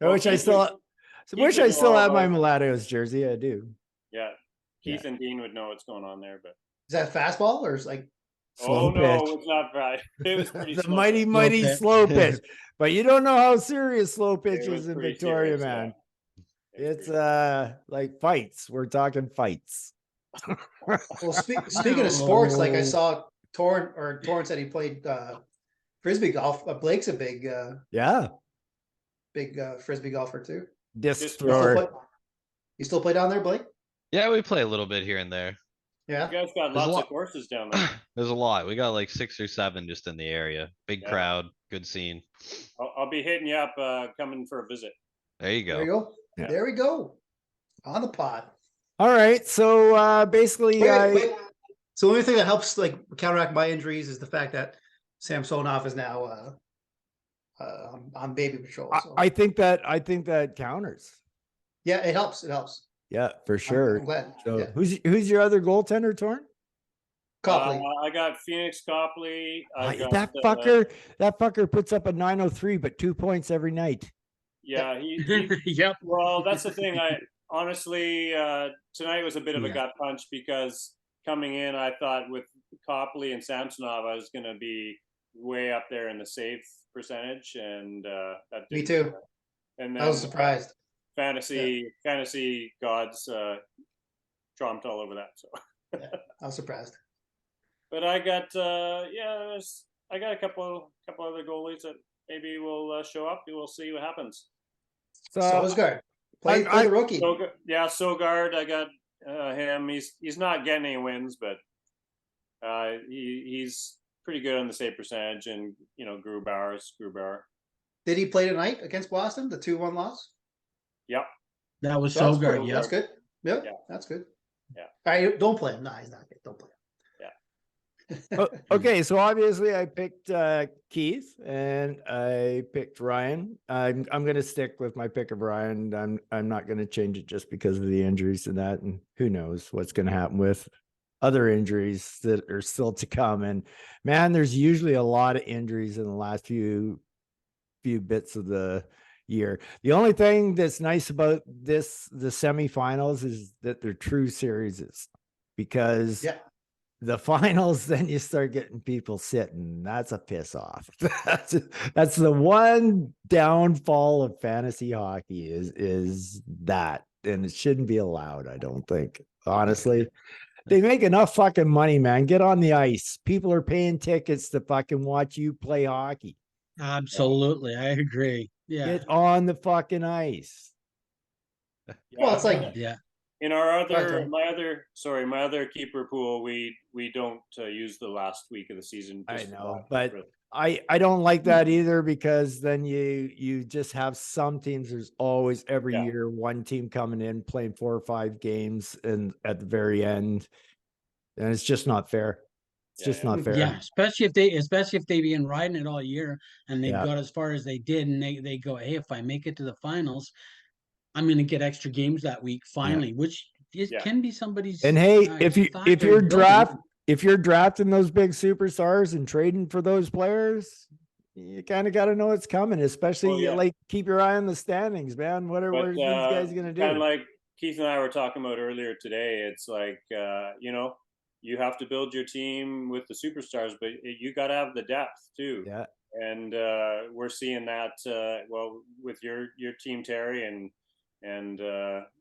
I Well, wish I Keith still would- Keith wish would I know still all had my about- Mulattoes jersey. I do. Yeah, Keith and Dean would know what's going on there, but Is that fastball or is like Slow oh no, pitch. it's not right. It was pretty The slow. mighty pitch. slow pitch. But you don't know how serious slow pitch It was is in pretty Victoria, serious, yeah. man. It was It's pretty- like fights. We're talking fights. well speaking of sports, like I No. saw Torn said he played frisbee golf. Blake's a big Yeah. frisbee golfer too. Disc Just- You still thrower. play, you still play down there, Blake? Yeah, we play a little bit here and there. Yeah. You guys got There's a lots lot- of courses down there. There's a lot. We got like 6 or 7 just in the area. Big Yeah. crowd, good scene. I'll be hitting you up coming for a visit. There you There you go. go. Yeah. There we go. On the pod. All right. So basically Wait. So the only thing that helps like counteract my injuries is the fact that Samsonov is now on baby patrol. So I think that counters. yeah, it helps. It helps. Yeah, for I'm sure. glad. So Yeah. who's your other goaltender, Torn? Copley. I got Phoenix Copley. I got, That fucker puts up a 903, but 2 points every night. Yeah, he Yep. well, that's the thing. I honestly tonight was a bit of a Yeah. gut punch because coming in, I thought with Copley and Samsonov, I was going to be way up there in the save percentage, and that Me didn't too. happen. And then I was surprised. fantasy gods trumped all over that. So, I was surprised. but I got I got a couple other goalies that maybe will show up. We'll see what happes. So is Guard. Play I- the rookie. Sogard, I got him. He's not getting any wins, but he's pretty good on the save percentage, and you know, Grubauer. Did he play tonight against Boston? The 2-1 loss. Yep. That was So so that's good. good. Yeah. That's good. Yep. Yeah. That's good. Yeah. All right. Don't play him. No, he's not good. Don't play him. Okay, so obviously I picked Keith and I picked Ryan. I'm gonna stick with my pick of Ryan. I'm not gonna change it just because of the injuries and that, and who knows what's gonna happen with other injuries that are still to come. And man, there's usually a lot of injuries in the last few bits of the year. The only thing that's nice about the semifinals is that they're true series, because Yeah. the finals, then you start getting people sitting. That's a piss off. That's the one downfall of fantasy hockey is that, and it shouldn't be allowed. I don't think, honestly. They make enough fucking money, man. Get on the ice. People are paying tickets to fucking watch you play hockey. Absolutely. I agree. Yeah. Get on the fucking ice. Well, it's like Yeah. In our Go ahead, other, Tony. my other keeper pool, we don't use the last week of the season. I just for know, that. but I don't like that either, because then you just have some teams. There's always every Yeah. year one team coming in playing 4 or 5 games and at the very end, and it's just not fair. It's Yeah, just yeah. not fair. Yeah, especially if they've been riding it all year and they've Yeah. got as far as they did, and they go, hey, if I make it to the finals, I'm going to get extra games that week finally, which it Yeah. can be somebody's. And hey, if factor building. you're drafting those big superstars and trading for those players, you kind of got to know it's coming, especially Oh, yeah. like keep your eye on the standings, man. What are But these guys gonna kind of do? like Keith and I were talking about earlier today, it's like you have to build your team with the superstars, but you got to have the depth too. Yeah. And we're seeing that well with your team, Terry, and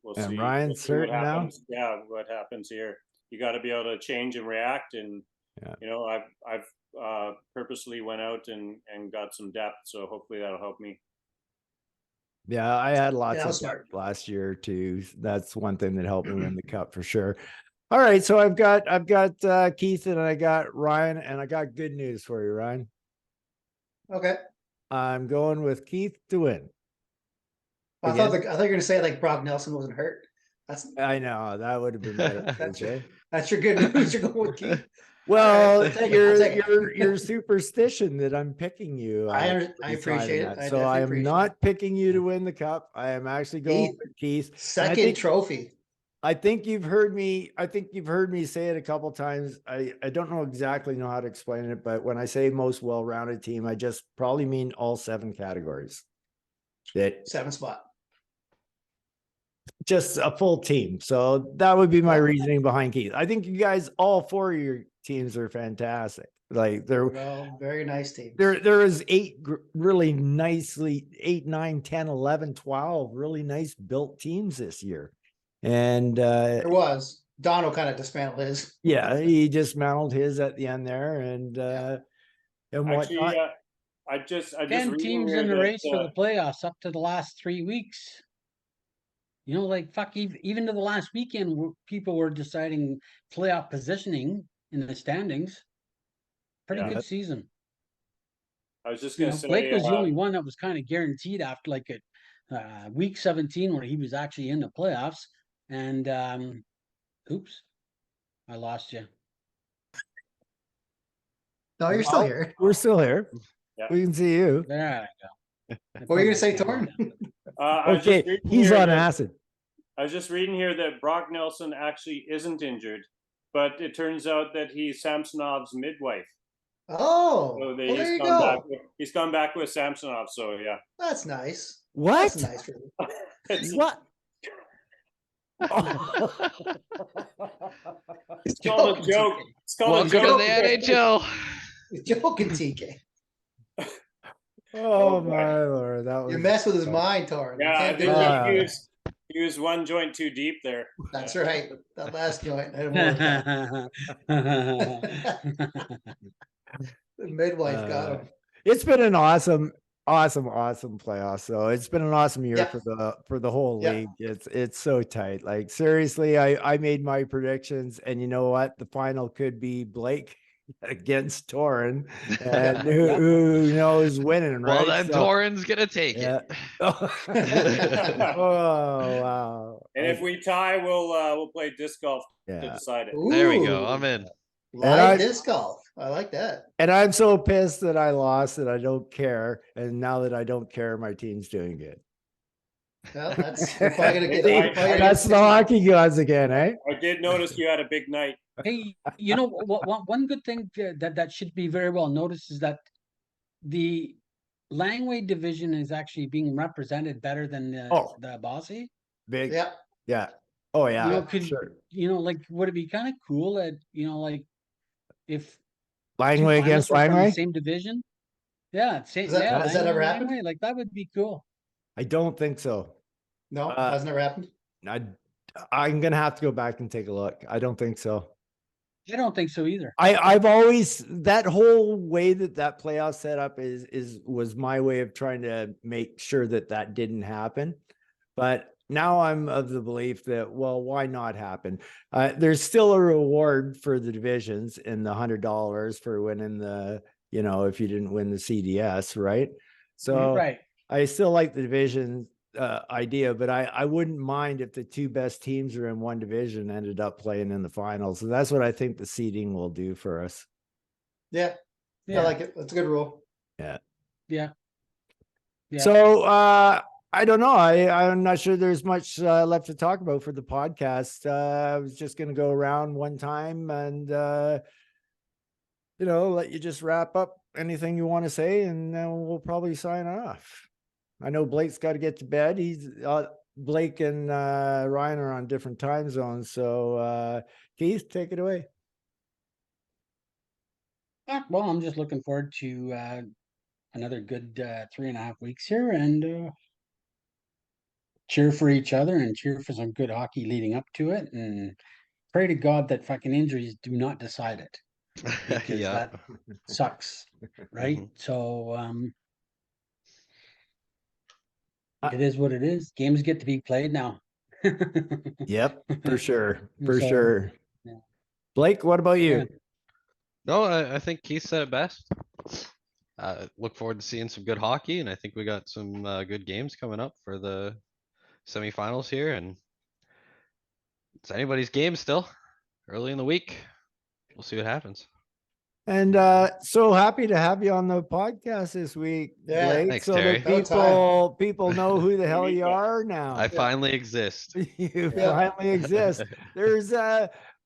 we'll And see. Ryan's We'll see what certain now. happens. Yeah, what happens here? You got to be able to change and react. And Yeah. I've purposely went out and got some depth, so hopefully that'll help me. Yeah, I had lots that of was smart. depth last year too. That's one thing that helped me win the cup for sure. All right, so I've got Keith and I got Ryan, and I got good news for you, Ryan. Okay. I'm going with Keith to win. I thought you were gonna say like Brock Nelson wasn't hurt. I know that would have been better. That's your good news. You're going with Keith. Well, I'll take it. your superstition that I'm picking you. I deciding appreciate it. that. I So I am definitely not picking you to win the cup. I am actually going with Keith. Second trophy. I think you've heard me. I think you've heard me say it a couple times. I don't know how to explain it, but when I say most well-rounded team, I just probably mean all 7 categories. That 7th spot. just a full team. So that would be my reasoning behind Keith. I think you guys, all 4 of your teams are fantastic. Like they're very nice team. There is 8 really nicely 8, 9, 10, 11, 12 really nice built teams this year. And there was Donald kind of dismantled his. Yeah, he dismantled his at the end there, and Actually, whatnot. I just 10 teams in the race for the playoffs up to the last 3 weeks. You know, like fuck, even to the last weekend, people were deciding playoff positioning in the standings. Pretty good season. I was just gonna say Blake was the only one that was kind of guaranteed after like a week 17 where he was actually in the playoffs. And oops, I lost you. No, you're still here. We're still here. Yeah. We can see you. There I go. What were you gonna say, Torn? Okay, he's on acid. I was just reading here that Brock Nelson actually isn't injured, but it turns out that he's Samsonov's midwife. Oh, So well, there you go. He's gone back with Samsonov. So yeah, that's nice. What? That's nice for you. What? It's called a joke. It's called Welcome a joke. to the NHL. He's joking, TK. Oh my Lord, that was. You mess with his mind, Torn. Yeah, he was one joint too deep there. That's right. That last joint. The midwife got him. It's been an awesome playoff. So it's been an awesome year for the whole league. It's so tight. Like seriously, I made my predictions, and you know what? The final could be Blake against Torrin, and who knows winning, right? Well, then Torrin's gonna take it. Oh wow! And if we tie, we'll play disc golf to decide it. Ooh. There we go. I'm in. Live disc golf. I like that. And I'm so pissed that I lost that I don't care. And now that I don't care, my team's doing good. Well, that's probably gonna get. That's the hockey gods again, eh? I did notice you had a big night. Hey, you know one good thing that should be very well noticed is that the Langway division is actually being represented better than the Bossy. Big, yeah. Oh yeah, you know, sure. You know, like would it be kind of cool that like if Langway against Langway, same division? Yeah, has that ever happened? Langway, like that would be cool. I don't think so. No, hasn't ever happened. I'm gonna have to go back and take a look. I don't think so. I don't think so either. I've always, that whole way that playoff setup was my way of trying to make sure that didn't happen. But now I'm of the belief that, well, why not happen? There's still a reward for the divisions in the $100 for winning the, if you didn't win the CDS, right? So Right. I still like the division idea, but I wouldn't mind if the two best teams are in one division ended up playing in the finals. So that's what I think the seeding will do for us. Yeah, I like it. That's a good rule. Yeah. Yeah. So I don't know. I'm not sure there's much left to talk about for the podcast. I was just going to go around one time and let you just wrap up anything you want to say, and then we'll probably sign off. I know Blake's got to get to bed. Blake and Ryan are on different time zones. So Keith, take it away. Well, I'm just looking forward to another good 3.5 weeks here, and cheer for each other and cheer for some good hockey leading up to it, and pray to God that fucking injuries do not decide it, because that sucks, right? Mhm. So it is what it is. Games get to be played now. Yep, for sure. For So, sure. yeah. Blake, what about you? Yeah. No, I think Keith said it best. Look forward to seeing some good hockey, and I think we got some good games coming up for the semifinals here, and it's anybody's game still early in the week. We'll see what happens. And so happy to have you on the podcast this week, Yeah. Blake. Thanks, so Terry. that people know who the hell you are now. I finally exist. You Yeah. finally exist. There's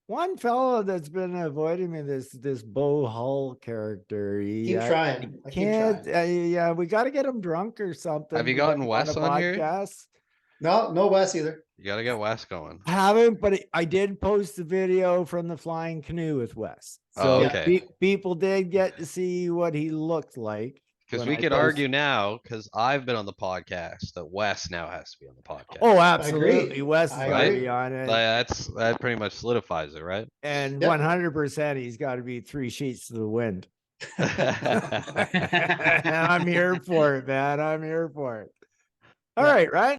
one fellow that's been avoiding me, this Bo Hull character. Keep trying. I keep Can't. trying. Yeah, we got to get him drunk or something. Have you to get gotten him Wes the on here? podcast. No Wes either. You gotta get Wes going. I haven't, but I did post a video from the flying canoe with Wes. So Oh, okay. people did get to see what he looked like. Because when we I could posted- argue now, because I've been on the podcast, that Wes now has to be on the podcast. Oh, absolutely. agree. Wes has I got to agree. be on it. That pretty much solidifies it, right? And Yep. 100% he's got to be 3 sheets to the wind. I'm here for it, man. I'm here for it. All right, Ryan.